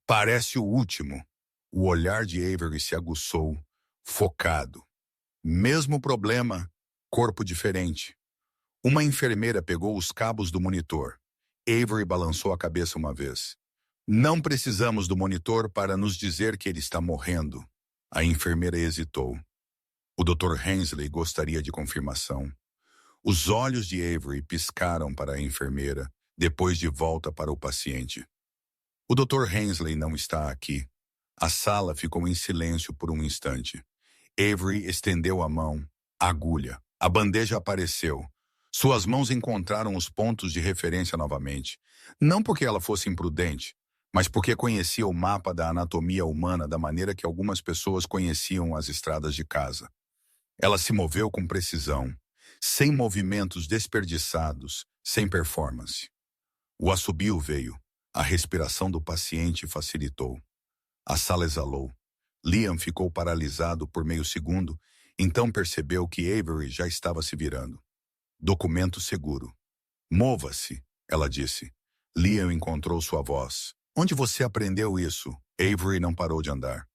Parece o último. O olhar de Avery se aguçou, focado. Mesmo problema, corpo diferente. Uma enfermeira pegou os cabos do monitor. Avery balançou a cabeça uma vez. Não precisamos do monitor para nos dizer que ele está morrendo. A enfermeira hesitou. O Dr. Hensley gostaria de confirmação. Os olhos de Avery piscaram para a enfermeira, depois de volta para o paciente. O Dr. Hensley não está aqui. A sala ficou em silêncio por um instante. Avery estendeu a mão. Agulha. A bandeja apareceu. Suas mãos encontraram os pontos de referência novamente. Não porque ela fosse imprudente, mas porque conhecia o mapa da anatomia humana da maneira que algumas pessoas conheciam as estradas de casa. Ela se moveu com precisão, sem movimentos desperdiçados, sem performance. O assobio veio. A respiração do paciente facilitou. A sala exalou. Liam ficou paralisado por meio segundo, então percebeu que Avery já estava se virando. Documento seguro. Mova-se, ela disse. Liam encontrou sua voz. Onde você aprendeu isso? Avery não parou de andar.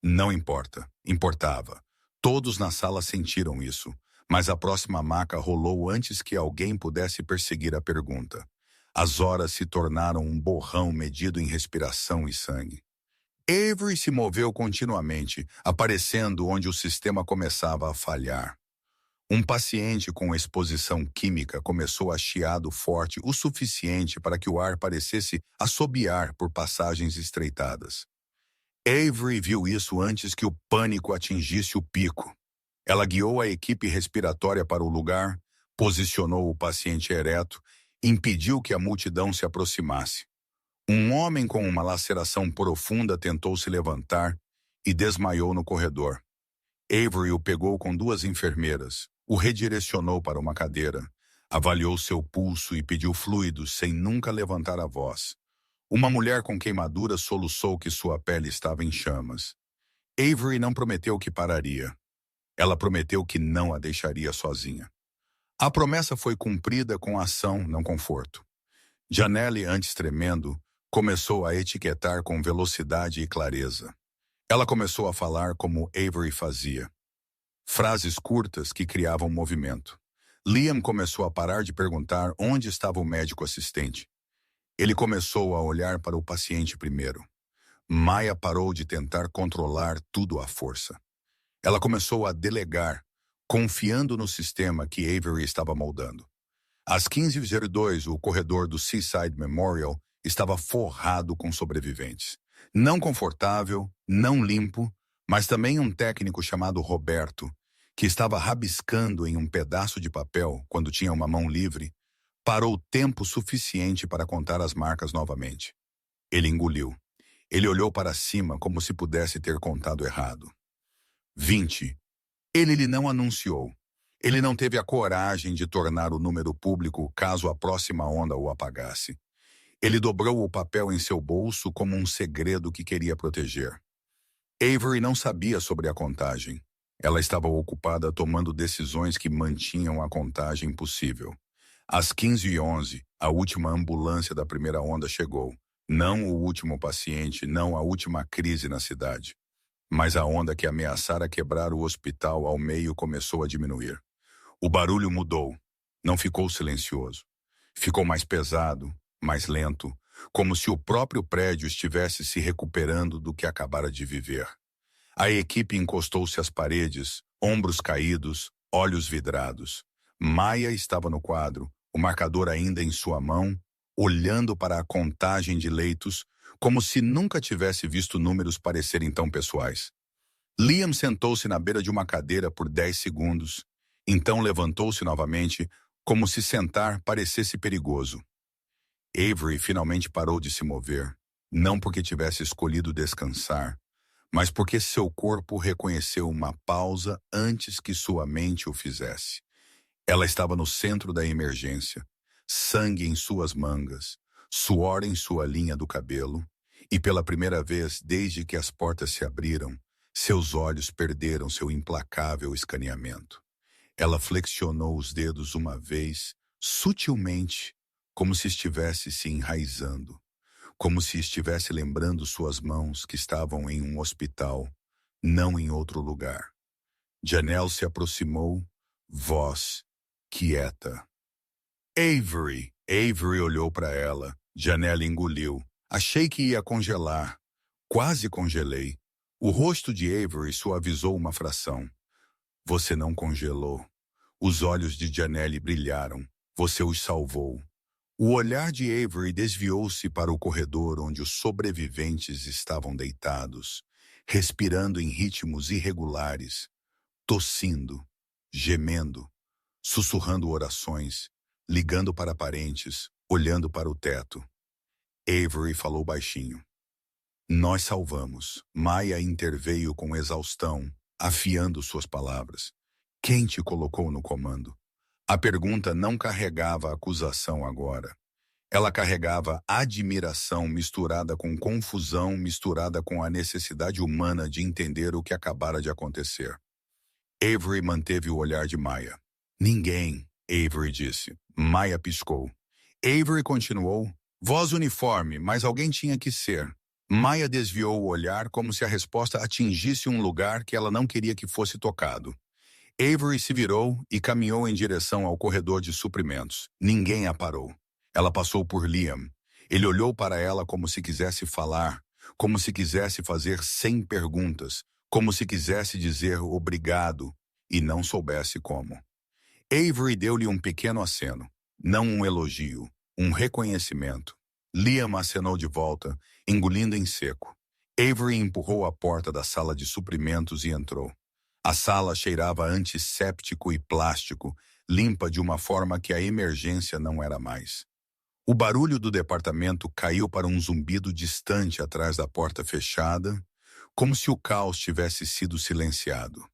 Não importa. Importava. Todos na sala sentiram isso, mas a próxima maca rolou antes que alguém pudesse perseguir a pergunta. As horas se tornaram um borrão medido em respiração e sangue. Avery se moveu continuamente, aparecendo onde o sistema começava a falhar. Um paciente com exposição química começou a chiado forte o suficiente para que o ar parecesse assobiar por passagens estreitadas. Avery viu isso antes que o pânico atingisse o pico. Ela guiou a equipe respiratória para o lugar, posicionou o paciente ereto, impediu que a multidão se aproximasse. Um homem com uma laceração profunda tentou se levantar e desmaiou no corredor. Avery o pegou com 2 enfermeiras, o redirecionou para uma cadeira, avaliou seu pulso e pediu fluidos sem nunca levantar a voz. Uma mulher com queimaduras soluçou que sua pele estava em chamas. Avery não prometeu que pararia. Ela prometeu que não a deixaria sozinha. A promessa foi cumprida com ação, não conforto. Janelle, antes tremendo, Começou a etiquetar com velocidade e clareza. Ela começou a falar como Avery fazia. Frases curtas que criavam movimento. Liam começou a parar de perguntar onde estava o médico assistente. Ele começou a olhar para o paciente primeiro. Maya parou de tentar controlar tudo à força. Ela começou a delegar, confiando no sistema que Avery estava moldando. Às 15h02, o corredor do Seaside Memorial estava forrado com sobreviventes. Não confortável, não limpo, mas também um técnico chamado Roberto, que estava rabiscando em um pedaço de papel quando tinha uma mão livre, parou tempo suficiente para contar as marcas novamente. Ele engoliu. Ele olhou para cima como se pudesse ter contado errado. 20. Ele lhe não anunciou. Ele não teve a coragem de tornar o número público caso a próxima onda o apagasse. Ele dobrou o papel em seu bolso como um segredo que queria proteger. Avery não sabia sobre a contagem. Ela estava ocupada tomando decisões que mantinham a contagem possível. Às 15h11, a última ambulância da primeira onda chegou. Não o último paciente, não a última crise na cidade. Mas a onda que ameaçara quebrar o hospital ao meio começou a diminuir. O barulho mudou. Não ficou silencioso. Ficou mais pesado, mais lento, como se o próprio prédio estivesse se recuperando do que acabara de viver. A equipe encostou-se às paredes, ombros caídos, olhos vidrados. Maya estava no quadro, o marcador ainda em sua mão, olhando para a contagem de leitos, como se nunca tivesse visto números parecerem tão pessoais. Liam sentou-se na beira de uma cadeira por 10 segundos, então levantou-se novamente, como se sentar parecesse perigoso. Avery finalmente parou de se mover, não porque tivesse escolhido descansar, mas porque seu corpo reconheceu uma pausa antes que sua mente o fizesse. Ela estava no centro da emergência, sangue em suas mangas, suor em sua linha do cabelo, e pela primeira vez desde que as portas se abriram, seus olhos perderam seu implacável escaneamento. Ela flexionou os dedos uma vez, sutilmente, como se estivesse se enraizando, como se estivesse lembrando suas mãos que estavam em um hospital, não em outro lugar. Janelle se aproximou, voz quieta. Avery! Avery olhou para ela. Janelle engoliu. Achei que ia congelar. Quase congelei. O rosto de Avery suavizou uma fração. Você não congelou. Os olhos de Janelle brilharam. Você os salvou. O olhar de Avery desviou-se para o corredor onde os sobreviventes estavam deitados, respirando em ritmos irregulares, tossindo, gemendo, sussurrando orações, ligando para parentes, olhando para o teto. Avery falou baixinho. Nós salvamos. Maya interveio com exaustão, afiando suas palavras. Quem te colocou no comando? A pergunta não carregava acusação agora. Ela carregava admiração misturada com confusão, misturada com a necessidade humana de entender o que acabara de acontecer. Avery manteve o olhar de Maya. Ninguém, Avery disse. Maya piscou. Avery continuou. Voz uniforme, mas alguém tinha que ser. Maya desviou o olhar como se a resposta atingisse um lugar que ela não queria que fosse tocado. Avery se virou e caminhou em direção ao corredor de suprimentos. Ninguém a parou. Ela passou por Liam. Ele olhou para ela como se quisesse falar, como se quisesse fazer 100 perguntas, como se quisesse dizer obrigado e não soubesse como. Avery deu-lhe um pequeno aceno, não um elogio, um reconhecimento. Liam acenou de volta, engolindo em seco. Avery empurrou a porta da sala de suprimentos e entrou. A sala cheirava antisséptico e plástico, limpa de uma forma que a emergência não era mais. O barulho do departamento caiu para um zumbido distante atrás da porta fechada, como se o caos tivesse sido silenciado.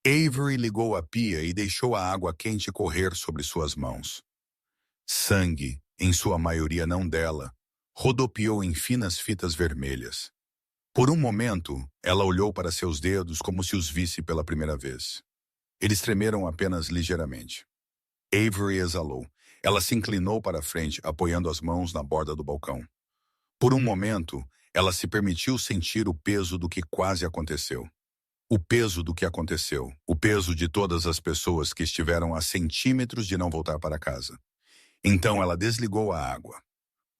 Avery ligou a pia e deixou a água quente correr sobre suas mãos. Sangue, em sua maioria não dela, rodopiou em finas fitas vermelhas. Por um momento, ela olhou para seus dedos como se os visse pela primeira vez. Eles tremeram apenas ligeiramente. Avery exalou. Ela se inclinou para a frente, apoiando as mãos na borda do balcão. Por um momento, ela se permitiu sentir o peso do que quase aconteceu. O peso do que aconteceu. O peso de todas as pessoas que estiveram a centímetros de não voltar para casa. Então ela desligou a água.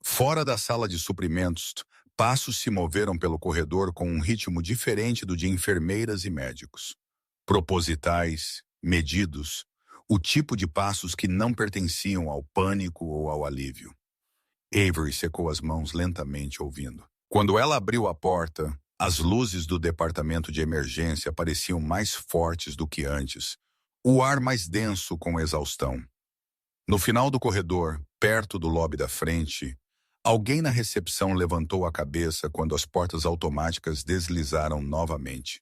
Fora da sala de suprimentos, passos se moveram pelo corredor com um ritmo diferente do de enfermeiras e médicos. Propositais, medidos, o tipo de passos que não pertenciam ao pânico ou ao alívio. Avery secou as mãos lentamente, ouvindo. Quando ela abriu a porta, as luzes do departamento de emergência pareciam mais fortes do que antes, o ar mais denso com exaustão. No final do corredor, perto do lobby da frente, alguém na recepção levantou a cabeça quando as portas automáticas deslizaram novamente.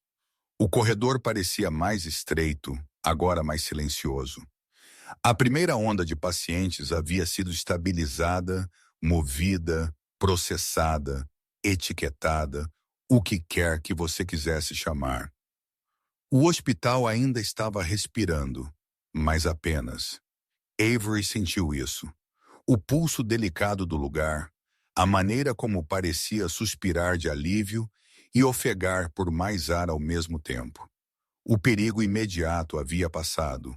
O corredor parecia mais estreito, agora mais silencioso. A primeira onda de pacientes havia sido estabilizada, movida, processada, etiquetada, o que quer que você quisesse chamar. O hospital ainda estava respirando, mas apenas. Avery sentiu isso. O pulso delicado do lugar, a maneira como parecia suspirar de alívio e ofegar por mais ar ao mesmo tempo. O perigo imediato havia passado,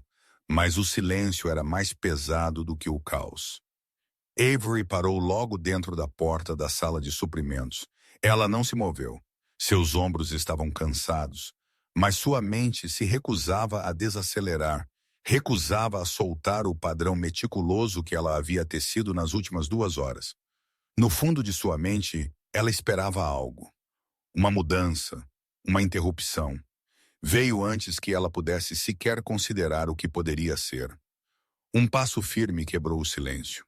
mas o silêncio era mais pesado do que o caos. Avery parou logo dentro da porta da sala de suprimentos. Ela não se moveu. Seus ombros estavam cansados, mas sua mente se recusava a desacelerar, recusava a soltar o padrão meticuloso que ela havia tecido nas últimas 2 horas. No fundo de sua mente, ela esperava algo. Uma mudança, uma interrupção. Veio antes que ela pudesse sequer considerar o que poderia ser. Um passo firme quebrou o silêncio.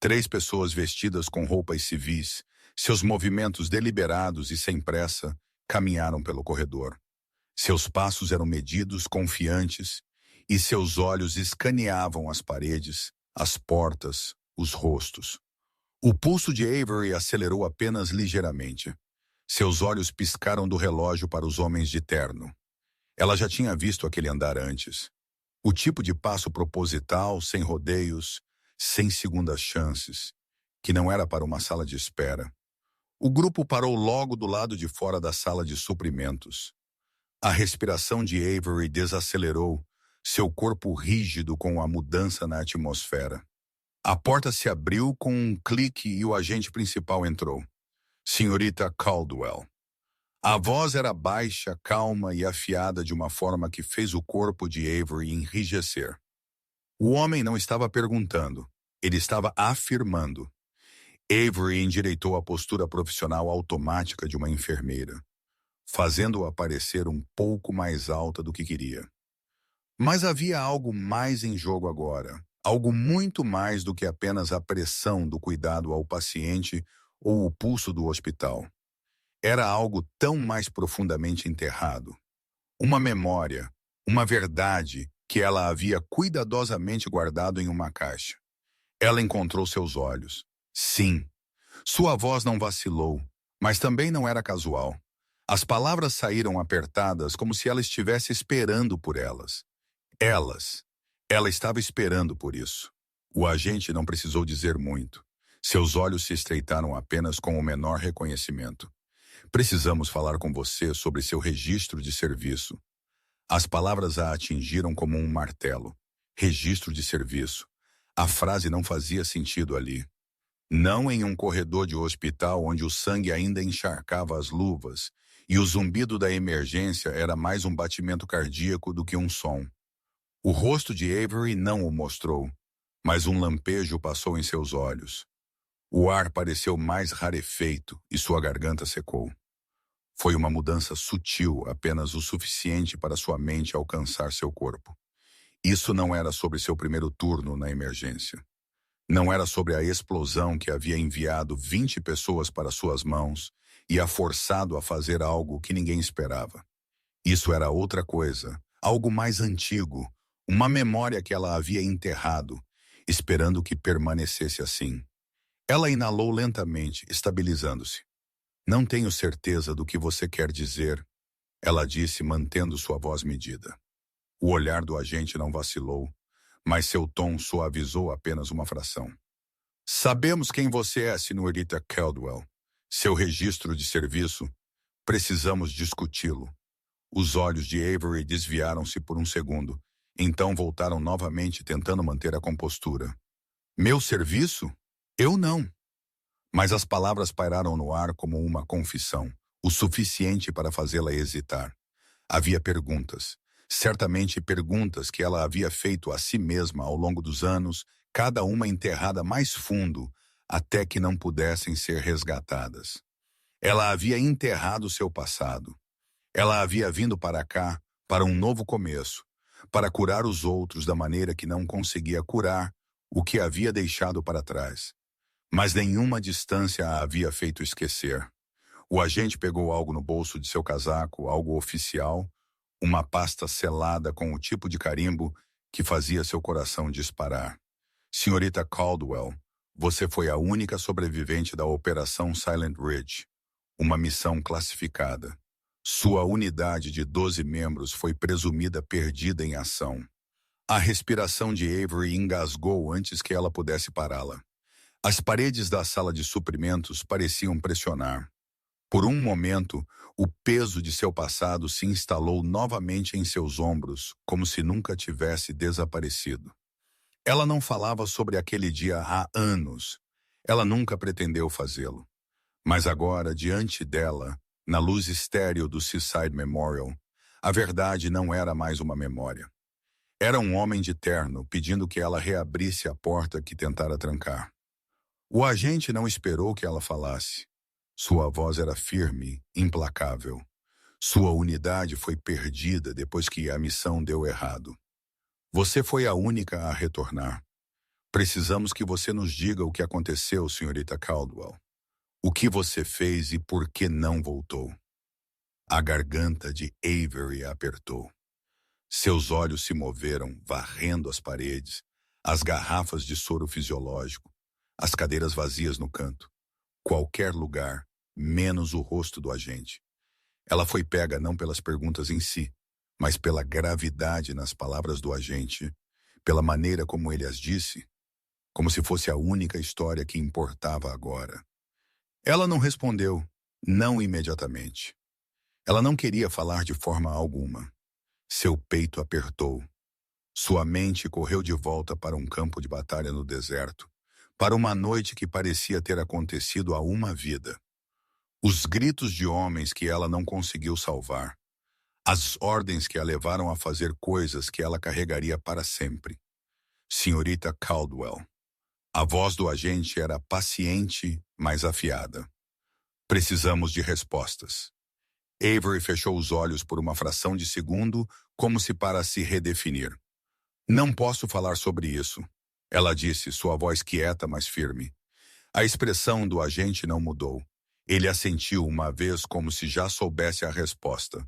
3 pessoas vestidas com roupas civis, seus movimentos deliberados e sem pressa, caminharam pelo corredor. Seus passos eram medidos, confiantes, e seus olhos escaneavam as paredes, as portas, os rostos. O pulso de Avery acelerou apenas ligeiramente. Seus olhos piscaram do relógio para os homens de terno. Ela já tinha visto aquele andar antes. O tipo de passo proposital, sem rodeios, sem segundas chances, que não era para uma sala de espera. O grupo parou logo do lado de fora da sala de suprimentos. A respiração de Avery desacelerou, seu corpo rígido com a mudança na atmosfera. A porta se abriu com um clique e o agente principal entrou. Senhorita Caldwell. A voz era baixa, calma e afiada de uma forma que fez o corpo de Avery enrijecer. O homem não estava perguntando, ele estava afirmando. Avery endireitou a postura profissional automática de uma enfermeira, fazendo-a parecer um pouco mais alta do que queria. Mas havia algo mais em jogo agora, algo muito mais do que apenas a pressão do cuidado ao paciente ou o pulso do hospital. Era algo tão mais profundamente enterrado. Uma memória, uma verdade que ela havia cuidadosamente guardado em uma caixa. Ela encontrou seus olhos. Sim. Sua voz não vacilou, mas também não era casual. As palavras saíram apertadas como se ela estivesse esperando por elas. Ela estava esperando por isso. O agente não precisou dizer muito. Seus olhos se estreitaram apenas com o menor reconhecimento. Precisamos falar com você sobre seu registro de serviço. As palavras a atingiram como um martelo. Registro de serviço. A frase não fazia sentido ali. Não em um corredor de hospital onde o sangue ainda encharcava as luvas e o zumbido da emergência era mais um batimento cardíaco do que um som. O rosto de Avery não o mostrou, mas um lampejo passou em seus olhos. O ar pareceu mais rarefeito e sua garganta secou. Foi uma mudança sutil, apenas o suficiente para sua mente alcançar seu corpo. Isso não era sobre seu primeiro turno na emergência. Não era sobre a explosão que havia enviado 20 pessoas para suas mãos e a forçado a fazer algo que ninguém esperava. Isso era outra coisa, algo mais antigo, uma memória que ela havia enterrado, esperando que permanecesse assim. Ela inalou lentamente, estabilizando-se. Não tenho certeza do que você quer dizer, ela disse, mantendo sua voz medida. O olhar do agente não vacilou, mas seu tom suavizou apenas uma fração. Sabemos quem você é, senhorita Caldwell. Seu registro de serviço, precisamos discuti-lo. Os olhos de Avery desviaram-se por um segundo, então voltaram novamente tentando manter a compostura. Meu serviço? Eu não. Mas as palavras pairaram no ar como uma confissão, o suficiente para fazê-la hesitar. Havia perguntas, certamente perguntas que ela havia feito a si mesma ao longo dos anos, cada uma enterrada mais fundo, até que não pudessem ser resgatadas. Ela havia enterrado seu passado. Ela havia vindo para cá, para um novo começo, para curar os outros da maneira que não conseguia curar o que havia deixado para trás. Mas nenhuma distância a havia feito esquecer. O agente pegou algo no bolso de seu casaco, algo oficial, uma pasta selada com o tipo de carimbo que fazia seu coração disparar. Senhorita Caldwell, você foi a única sobrevivente da Operação Silent Ridge, uma missão classificada. Sua unidade de 12 membros foi presumida perdida em ação. A respiração de Avery engasgou antes que ela pudesse pará-la. As paredes da sala de suprimentos pareciam pressionar. Por um momento, o peso de seu passado se instalou novamente em seus ombros, como se nunca tivesse desaparecido. Ela não falava sobre aquele dia há anos. Ela nunca pretendeu fazê-lo. Mas agora, diante dela, na luz estéril do Seaside Memorial, a verdade não era mais uma memória. Era um homem de terno pedindo que ela reabrisse a porta que tentara trancar. O agente não esperou que ela falasse. Sua voz era firme, implacável. Sua unidade foi perdida depois que a missão deu errado. Você foi a única a retornar. Precisamos que você nos diga o que aconteceu, senhorita Caldwell. O que você fez e por que não voltou? A garganta de Avery apertou. Seus olhos se moveram, varrendo as paredes, as garrafas de soro fisiológico, as cadeiras vazias no canto. Qualquer lugar, menos o rosto do agente. Ela foi pega não pelas perguntas em si, mas pela gravidade nas palavras do agente, pela maneira como ele as disse, como se fosse a única história que importava agora. Ela não respondeu, não imediatamente. Ela não queria falar de forma alguma. Seu peito apertou. Sua mente correu de volta para um campo de batalha no deserto, para uma noite que parecia ter acontecido há uma vida. Os gritos de homens que ela não conseguiu salvar. As ordens que a levaram a fazer coisas que ela carregaria para sempre. Senhorita Caldwell. A voz do agente era paciente, mas afiada. Precisamos de respostas. Avery fechou os olhos por uma fração de segundo, como se para se redefinir. Não posso falar sobre isso, ela disse, sua voz quieta, mas firme. A expressão do agente não mudou. Ele assentiu uma vez como se já soubesse a resposta.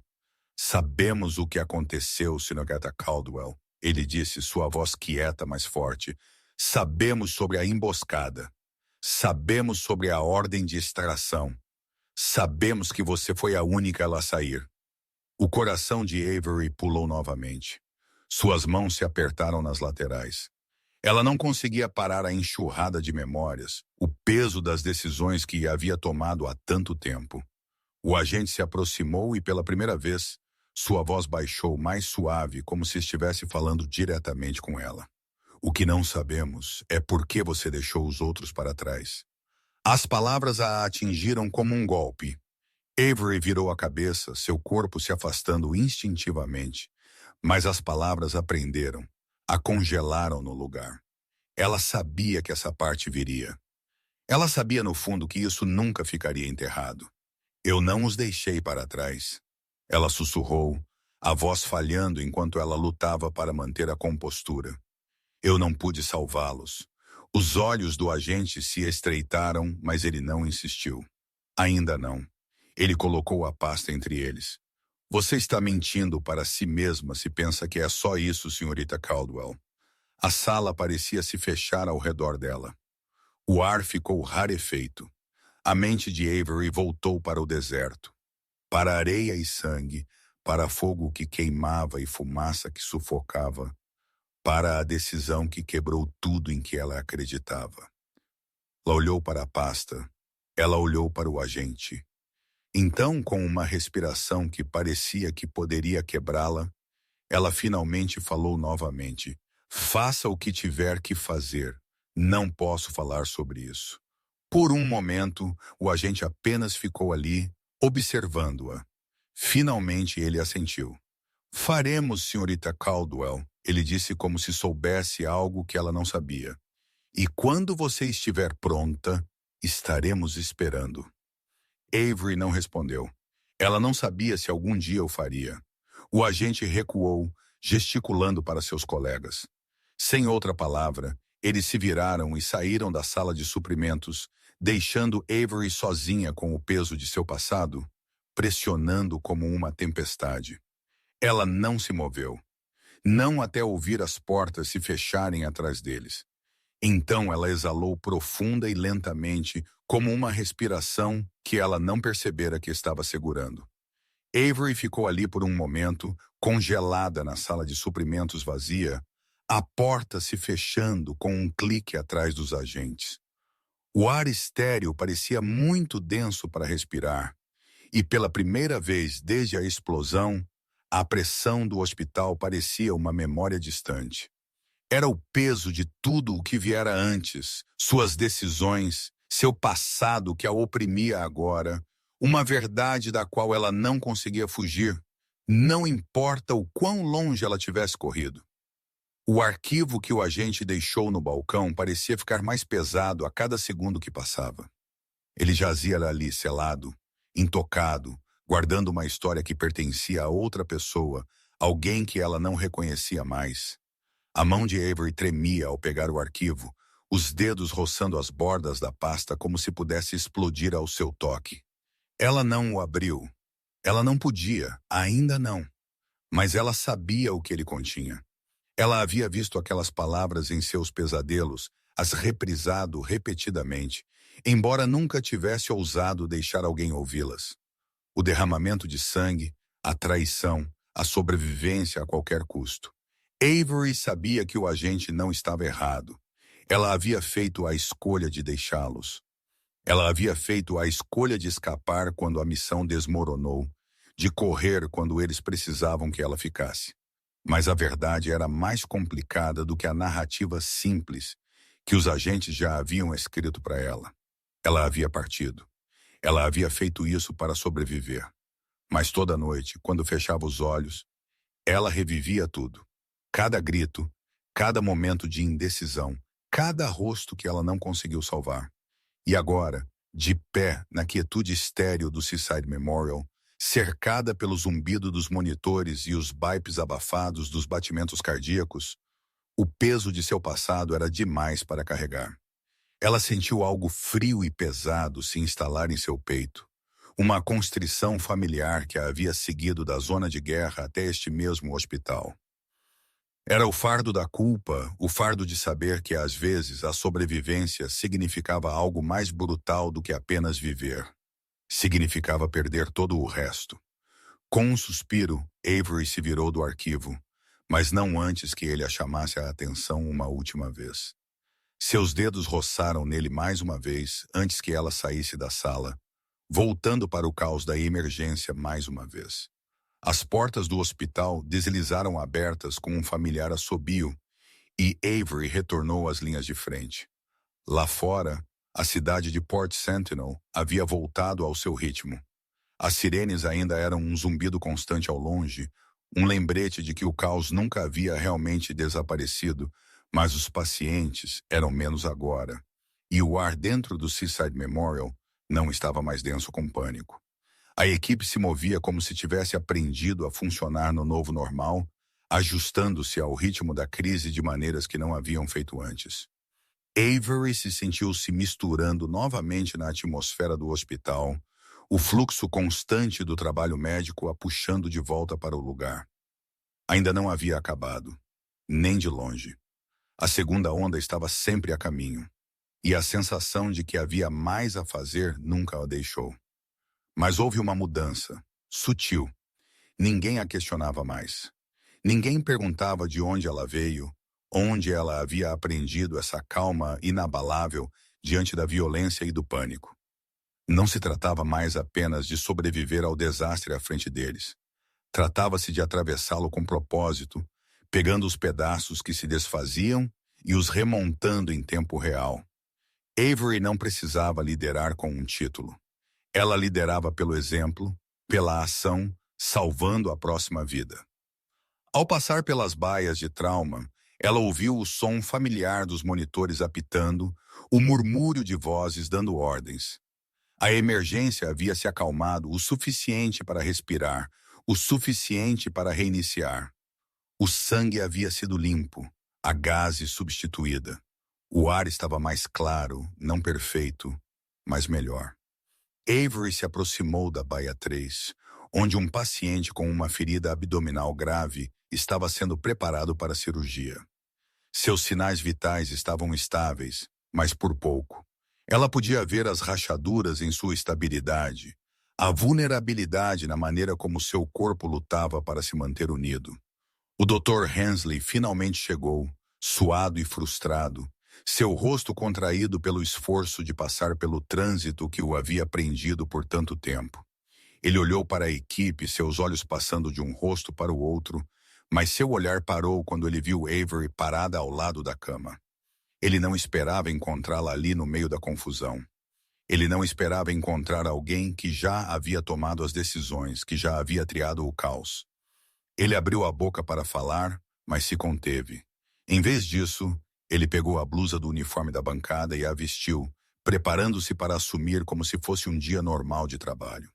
Sabemos o que aconteceu, senhorita Caldwell, ele disse, sua voz quieta, mas forte. Sabemos sobre a emboscada. Sabemos sobre a ordem de extração. Sabemos que você foi a única a lá sair. O coração de Avery pulou novamente. Suas mãos se apertaram nas laterais. Ela não conseguia parar a enxurrada de memórias, o peso das decisões que havia tomado há tanto tempo. O agente se aproximou e, pela primeira vez, sua voz baixou mais suave, como se estivesse falando diretamente com ela. O que não sabemos é por que você deixou os outros para trás. As palavras a atingiram como um golpe. Avery virou a cabeça, seu corpo se afastando instintivamente. Mas as palavras a prenderam, a congelaram no lugar. Ela sabia que essa parte viria. Ela sabia no fundo que isso nunca ficaria enterrado. Eu não os deixei para trás. Ela sussurrou, a voz falhando enquanto ela lutava para manter a compostura. Eu não pude salvá-los. Os olhos do agente se estreitaram, mas ele não insistiu. Ainda não. Ele colocou a pasta entre eles. Você está mentindo para si mesma se pensa que é só isso, senhorita Caldwell. A sala parecia se fechar ao redor dela. O ar ficou rarefeito. A mente de Avery voltou para o deserto. Para areia e sangue, para fogo que queimava e fumaça que sufocava, para a decisão que quebrou tudo em que ela acreditava. Ela olhou para a pasta. Ela olhou para o agente. Então, com uma respiração que parecia que poderia quebrá-la, ela finalmente falou novamente. Faça o que tiver que fazer. Não posso falar sobre isso. Por um momento, o agente apenas ficou ali, observando-a. Finalmente ele assentiu. Faremos, senhorita Caldwell, ele disse como se soubesse algo que ela não sabia. E quando você estiver pronta, estaremos esperando. Avery não respondeu. Ela não sabia se algum dia o faria. O agente recuou, gesticulando para seus colegas. Sem outra palavra, eles se viraram e saíram da sala de suprimentos, deixando Avery sozinha com o peso de seu passado, pressionando como uma tempestade. Ela não se moveu, não até ouvir as portas se fecharem atrás deles. Então ela exalou profunda e lentamente, como uma respiração que ela não percebera que estava segurando. Avery ficou ali por um momento, congelada na sala de suprimentos vazia, a porta se fechando com um clique atrás dos agentes. O ar estéril parecia muito denso para respirar, e pela primeira vez desde a explosão, a pressão do hospital parecia uma memória distante. Era o peso de tudo o que viera antes, suas decisões, seu passado que a oprimia agora, uma verdade da qual ela não conseguia fugir, não importa o quão longe ela tivesse corrido. O arquivo que o agente deixou no balcão parecia ficar mais pesado a cada segundo que passava. Ele jazia ali selado, intocado, guardando uma história que pertencia a outra pessoa, alguém que ela não reconhecia mais. A mão de Avery tremia ao pegar o arquivo, os dedos roçando as bordas da pasta como se pudesse explodir ao seu toque. Ela não o abriu. Ela não podia, ainda não. Mas ela sabia o que ele continha. Ela havia visto aquelas palavras em seus pesadelos, as reprisado repetidamente, embora nunca tivesse ousado deixar alguém ouvi-las. O derramamento de sangue, a traição, a sobrevivência a qualquer custo. Avery sabia que o agente não estava errado. Ela havia feito a escolha de deixá-los. Ela havia feito a escolha de escapar quando a missão desmoronou, de correr quando eles precisavam que ela ficasse. Mas a verdade era mais complicada do que a narrativa simples que os agentes já haviam escrito para ela. Ela havia partido. Ela havia feito isso para sobreviver. Mas toda noite, quando fechava os olhos, ela revivia tudo. Cada grito, cada momento de indecisão, cada rosto que ela não conseguiu salvar. E agora, de pé na quietude estéril do Seaside Memorial, cercada pelo zumbido dos monitores e os bipes abafados dos batimentos cardíacos, o peso de seu passado era demais para carregar. Ela sentiu algo frio e pesado se instalar em seu peito, uma constrição familiar que a havia seguido da zona de guerra até este mesmo hospital. Era o fardo da culpa, o fardo de saber que às vezes a sobrevivência significava algo mais brutal do que apenas viver. Significava perder todo o resto. Com um suspiro, Avery se virou do arquivo, mas não antes que ele a chamasse a atenção uma última vez. Seus dedos roçaram nele mais uma vez antes que ela saísse da sala, voltando para o caos da emergência mais uma vez. As portas do hospital deslizaram abertas com um familiar assobio e Avery retornou às linhas de frente. Lá fora, a cidade de Port Sentinel havia voltado ao seu ritmo. As sirenes ainda eram um zumbido constante ao longe, um lembrete de que o caos nunca havia realmente desaparecido, mas os pacientes eram menos agora, e o ar dentro do Seaside Memorial não estava mais denso com pânico. A equipe se movia como se tivesse aprendido a funcionar no novo normal, ajustando-se ao ritmo da crise de maneiras que não haviam feito antes. Avery se sentiu se misturando novamente na atmosfera do hospital, o fluxo constante do trabalho médico a puxando de volta para o lugar. Ainda não havia acabado, nem de longe. A segunda onda estava sempre a caminho, e a sensação de que havia mais a fazer nunca a deixou. Mas houve uma mudança, sutil. Ninguém a questionava mais. Ninguém perguntava de onde ela veio, onde ela havia aprendido essa calma inabalável diante da violência e do pânico. Não se tratava mais apenas de sobreviver ao desastre à frente deles. Tratava-se de atravessá-lo com propósito, pegando os pedaços que se desfaziam e os remontando em tempo real. Avery não precisava liderar com um título. Ela liderava pelo exemplo, pela ação, salvando a próxima vida. Ao passar pelas baias de trauma, ela ouviu o som familiar dos monitores apitando, o murmúrio de vozes dando ordens. A emergência havia se acalmado o suficiente para respirar, o suficiente para reiniciar. O sangue havia sido limpo, a gase substituída. O ar estava mais claro, não perfeito, mas melhor. Avery se aproximou da baia 3, onde um paciente com uma ferida abdominal grave estava sendo preparado para a cirurgia. Seus sinais vitais estavam estáveis, mas por pouco. Ela podia ver as rachaduras em sua estabilidade, a vulnerabilidade na maneira como seu corpo lutava para se manter unido. O Dr. Hensley finalmente chegou, suado e frustrado, seu rosto contraído pelo esforço de passar pelo trânsito que o havia prendido por tanto tempo. Ele olhou para a equipe, seus olhos passando de um rosto para o outro, mas seu olhar parou quando ele viu Avery parada ao lado da cama. Ele não esperava encontrá-la ali no meio da confusão. Ele não esperava encontrar alguém que já havia tomado as decisões, que já havia triado o caos. Ele abriu a boca para falar, mas se conteve. Em vez disso, ele pegou a blusa do uniforme da bancada e a vestiu, preparando-se para assumir como se fosse um dia normal de trabalho.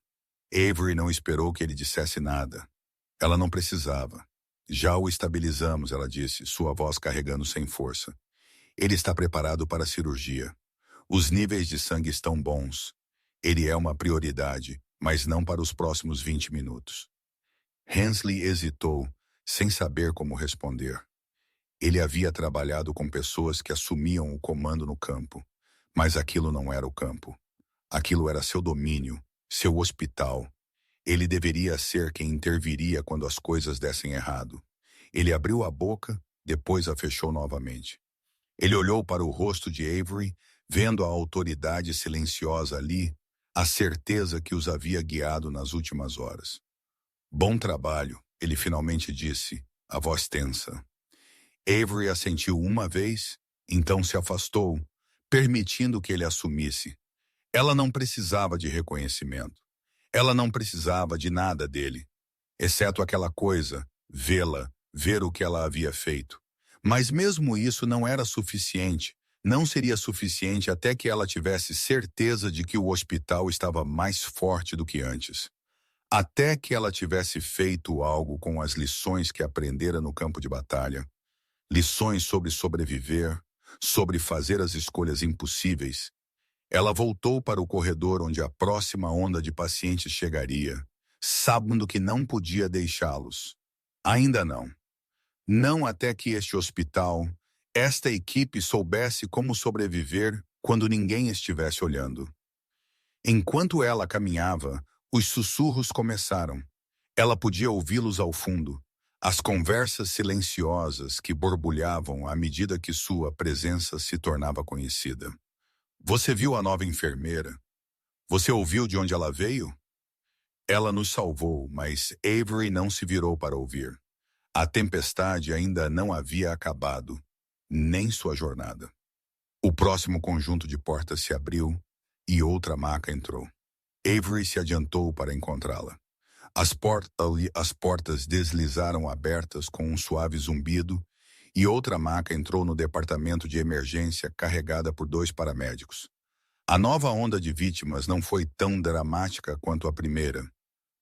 Avery não esperou que ele dissesse nada. Ela não precisava. Já o estabilizamos, ela disse, sua voz carregando sem força. Ele está preparado para a cirurgia. Os níveis de sangue estão bons. Ele é uma prioridade, mas não para os próximos 20 minutos. Hensley hesitou, sem saber como responder. Ele havia trabalhado com pessoas que assumiam o comando no campo, mas aquilo não era o campo. Aquilo era seu domínio, seu hospital. Ele deveria ser quem interviria quando as coisas dessem errado. Ele abriu a boca, depois a fechou novamente. Ele olhou para o rosto de Avery, vendo a autoridade silenciosa ali, a certeza que os havia guiado nas últimas horas. Bom trabalho, ele finalmente disse, a voz tensa. Avery assentiu uma vez, então se afastou, permitindo que ele assumisse. Ela não precisava de reconhecimento. Ela não precisava de nada dele, exceto aquela coisa, vê-la, ver o que ela havia feito. Mas mesmo isso não era suficiente. Não seria suficiente até que ela tivesse certeza de que o hospital estava mais forte do que antes. Até que ela tivesse feito algo com as lições que aprendera no campo de batalha. Lições sobre sobreviver, sobre fazer as escolhas impossíveis. Ela voltou para o corredor onde a próxima onda de pacientes chegaria, sabendo que não podia deixá-los. Ainda não. Não até que este hospital, esta equipe soubesse como sobreviver quando ninguém estivesse olhando. Enquanto ela caminhava, os sussurros começaram. Ela podia ouvi-los ao fundo, as conversas silenciosas que borbulhavam à medida que sua presença se tornava conhecida. Você viu a nova enfermeira? Você ouviu de onde ela veio? Ela nos salvou, mas Avery não se virou para ouvir. A tempestade ainda não havia acabado, nem sua jornada. O próximo conjunto de portas se abriu e outra maca entrou. Avery se adiantou para encontrá-la. As portas deslizaram abertas com um suave zumbido e outra maca entrou no departamento de emergência carregada por 2 paramédicos. A nova onda de vítimas não foi tão dramática quanto a primeira,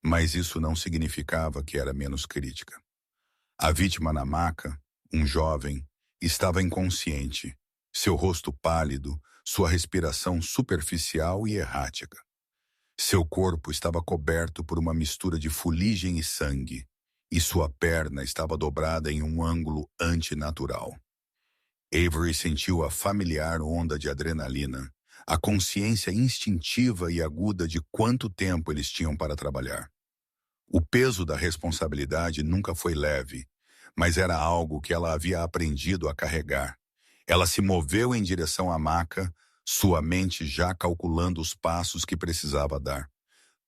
mas isso não significava que era menos crítica. A vítima na maca, um jovem, estava inconsciente, seu rosto pálido, sua respiração superficial e errática. Seu corpo estava coberto por uma mistura de fuligem e sangue, e sua perna estava dobrada em um ângulo antinatural. Avery sentiu a familiar onda de adrenalina, a consciência instintiva e aguda de quanto tempo eles tinham para trabalhar. O peso da responsabilidade nunca foi leve, mas era algo que ela havia aprendido a carregar. Ela se moveu em direção à maca, sua mente já calculando os passos que precisava dar.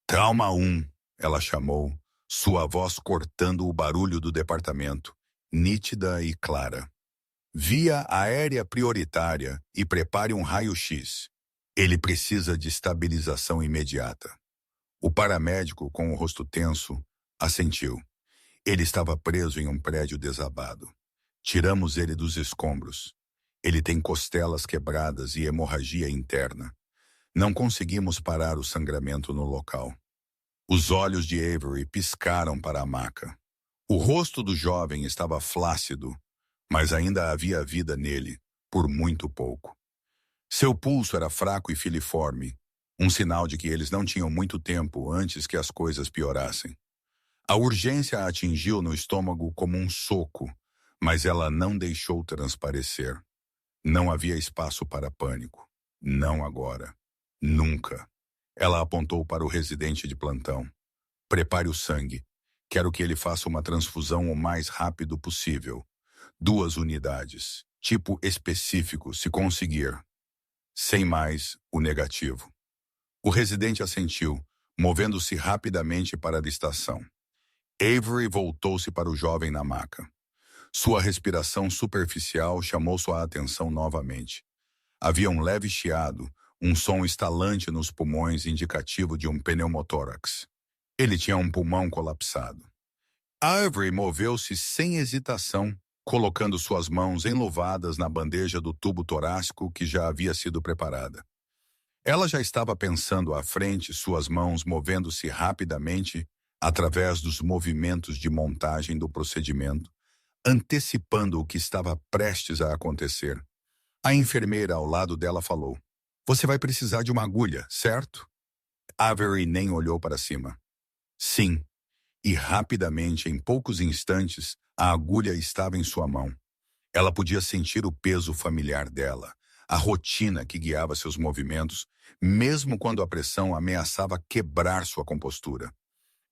Trauma 1, ela chamou, sua voz cortando o barulho do departamento, nítida e clara. Via aérea prioritária e prepare um raio-x. Ele precisa de estabilização imediata. O paramédico, com o rosto tenso, assentiu. Ele estava preso em um prédio desabado. Tiramos ele dos escombros. Ele tem costelas quebradas e hemorragia interna. Não conseguimos parar o sangramento no local. Os olhos de Avery piscaram para a maca. O rosto do jovem estava flácido, mas ainda havia vida nele, por muito pouco. Seu pulso era fraco e filiforme, um sinal de que eles não tinham muito tempo antes que as coisas piorassem. A urgência a atingiu no estômago como um soco, mas ela não deixou transparecer. Não havia espaço para pânico. Não agora. Nunca. Ela apontou para o residente de plantão. Prepare o sangue. Quero que ele faça uma transfusão o mais rápido possível. 2 unidades. Tipo específico, se conseguir. Sem mais, o negativo. O residente assentiu, movendo-se rapidamente para a estação. Avery voltou-se para o jovem na maca. Sua respiração superficial chamou sua atenção novamente. Havia um leve chiado, um som estalante nos pulmões indicativo de um pneumotórax. Ele tinha um pulmão colapsado. Avery moveu-se sem hesitação, colocando suas mãos enluvadas na bandeja do tubo torácico que já havia sido preparada. Ela já estava pensando à frente, suas mãos movendo-se rapidamente através dos movimentos de montagem do procedimento, antecipando o que estava prestes a acontecer. A enfermeira ao lado dela falou: "Você vai precisar de uma agulha, certo?" Avery nem olhou para cima. Sim, e rapidamente, em poucos instantes, a agulha estava em sua mão. Ela podia sentir o peso familiar dela, a rotina que guiava seus movimentos, mesmo quando a pressão ameaçava quebrar sua compostura.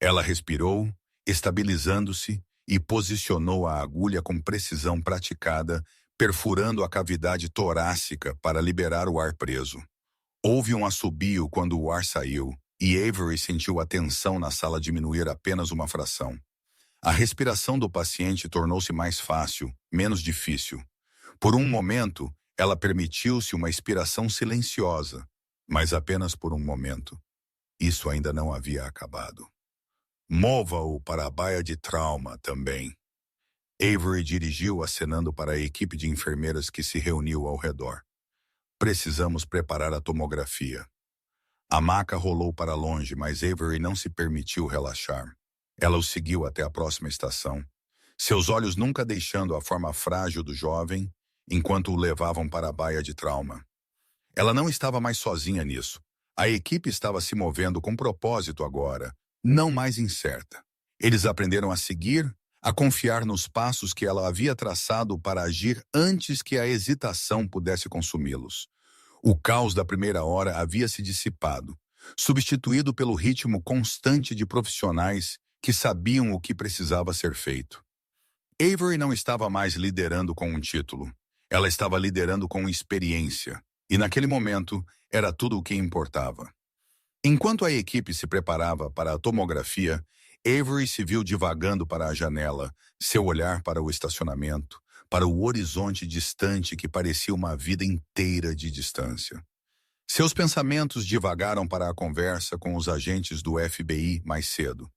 Ela respirou, estabilizando-se, e posicionou a agulha com precisão praticada, perfurando a cavidade torácica para liberar o ar preso. Houve um assobio quando o ar saiu, e Avery sentiu a tensão na sala diminuir apenas uma fração. A respiração do paciente tornou-se mais fácil, menos difícil. Por um momento, ela permitiu-se uma expiração silenciosa, mas apenas por um momento. Isso ainda não havia acabado. Mova-o para a baia de trauma também. Avery dirigiu acenando para a equipe de enfermeiras que se reuniu ao redor. Precisamos preparar a tomografia. A maca rolou para longe, mas Avery não se permitiu relaxar. Ela o seguiu até a próxima estação, seus olhos nunca deixando a forma frágil do jovem, enquanto o levavam para a baia de trauma. Ela não estava mais sozinha nisso. A equipe estava se movendo com propósito agora, não mais incerta. Eles aprenderam a seguir, a confiar nos passos que ela havia traçado para agir antes que a hesitação pudesse consumi-los. O caos da primeira hora havia se dissipado, substituído pelo ritmo constante de profissionais que sabiam o que precisava ser feito. Avery não estava mais liderando com um título. Ela estava liderando com experiência, e naquele momento era tudo o que importava. Enquanto a equipe se preparava para a tomografia, Avery se viu divagando para a janela, seu olhar para o estacionamento, para o horizonte distante que parecia uma vida inteira de distância. Seus pensamentos divagaram para a conversa com os agentes do FBI mais cedo.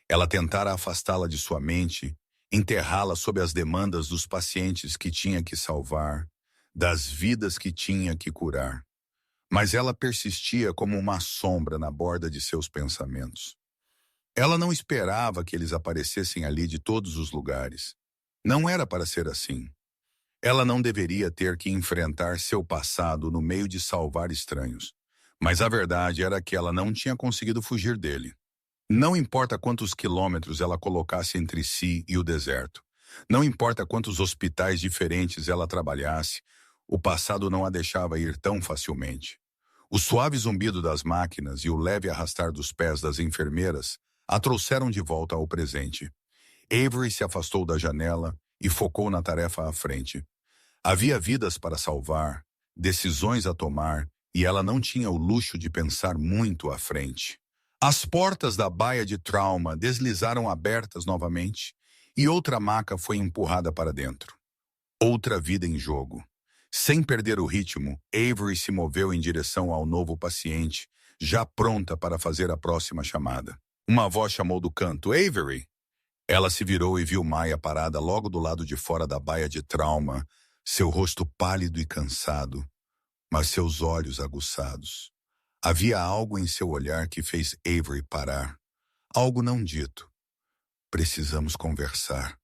Ela tentara afastá-la de sua mente, enterrá-la sob as demandas dos pacientes que tinha que salvar, das vidas que tinha que curar. Mas ela persistia como uma sombra na borda de seus pensamentos. Ela não esperava que eles aparecessem ali de todos os lugares. Não era para ser assim. Ela não deveria ter que enfrentar seu passado no meio de salvar estranhos. Mas a verdade era que ela não tinha conseguido fugir dele. Não importa quantos quilômetros ela colocasse entre si e o deserto. Não importa quantos hospitais diferentes ela trabalhasse, o passado não a deixava ir tão facilmente. O suave zumbido das máquinas e o leve arrastar dos pés das enfermeiras a trouxeram de volta ao presente. Avery se afastou da janela e focou na tarefa à frente. Havia vidas para salvar, decisões a tomar, e ela não tinha o luxo de pensar muito à frente. As portas da baía de Trauma deslizaram abertas novamente, e outra maca foi empurrada para dentro. Outra vida em jogo. Sem perder o ritmo, Avery se moveu em direção ao novo paciente, já pronta para fazer a próxima chamada. Uma voz chamou do canto: Avery! Ela se virou e viu Maya parada logo do lado de fora da baía de Trauma, seu rosto pálido e cansado, mas seus olhos aguçados. Havia algo em seu olhar que fez Avery parar. Algo não dito. Precisamos conversar,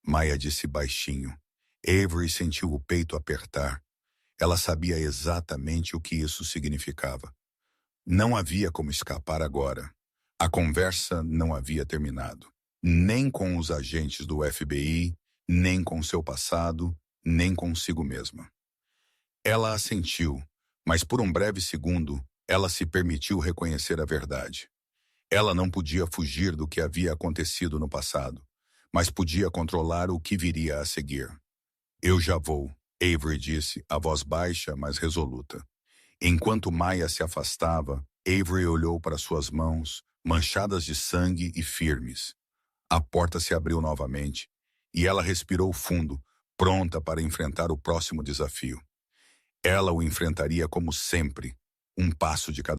Maya disse baixinho. Avery sentiu o peito apertar. Ela sabia exatamente o que isso significava. Não havia como escapar agora. A conversa não havia terminado. Nem com os agentes do FBI, nem com seu passado, nem consigo mesma. Ela assentiu, mas por um breve segundo, ela se permitiu reconhecer a verdade. Ela não podia fugir do que havia acontecido no passado, mas podia controlar o que viria a seguir. Eu já vou, Avery disse, a voz baixa, mas resoluta. Enquanto Maya se afastava, Avery olhou para suas mãos, manchadas de sangue e firmes. A porta se abriu novamente, e ela respirou fundo, pronta para enfrentar o próximo desafio. Ela o enfrentaria como sempre, um passo de cada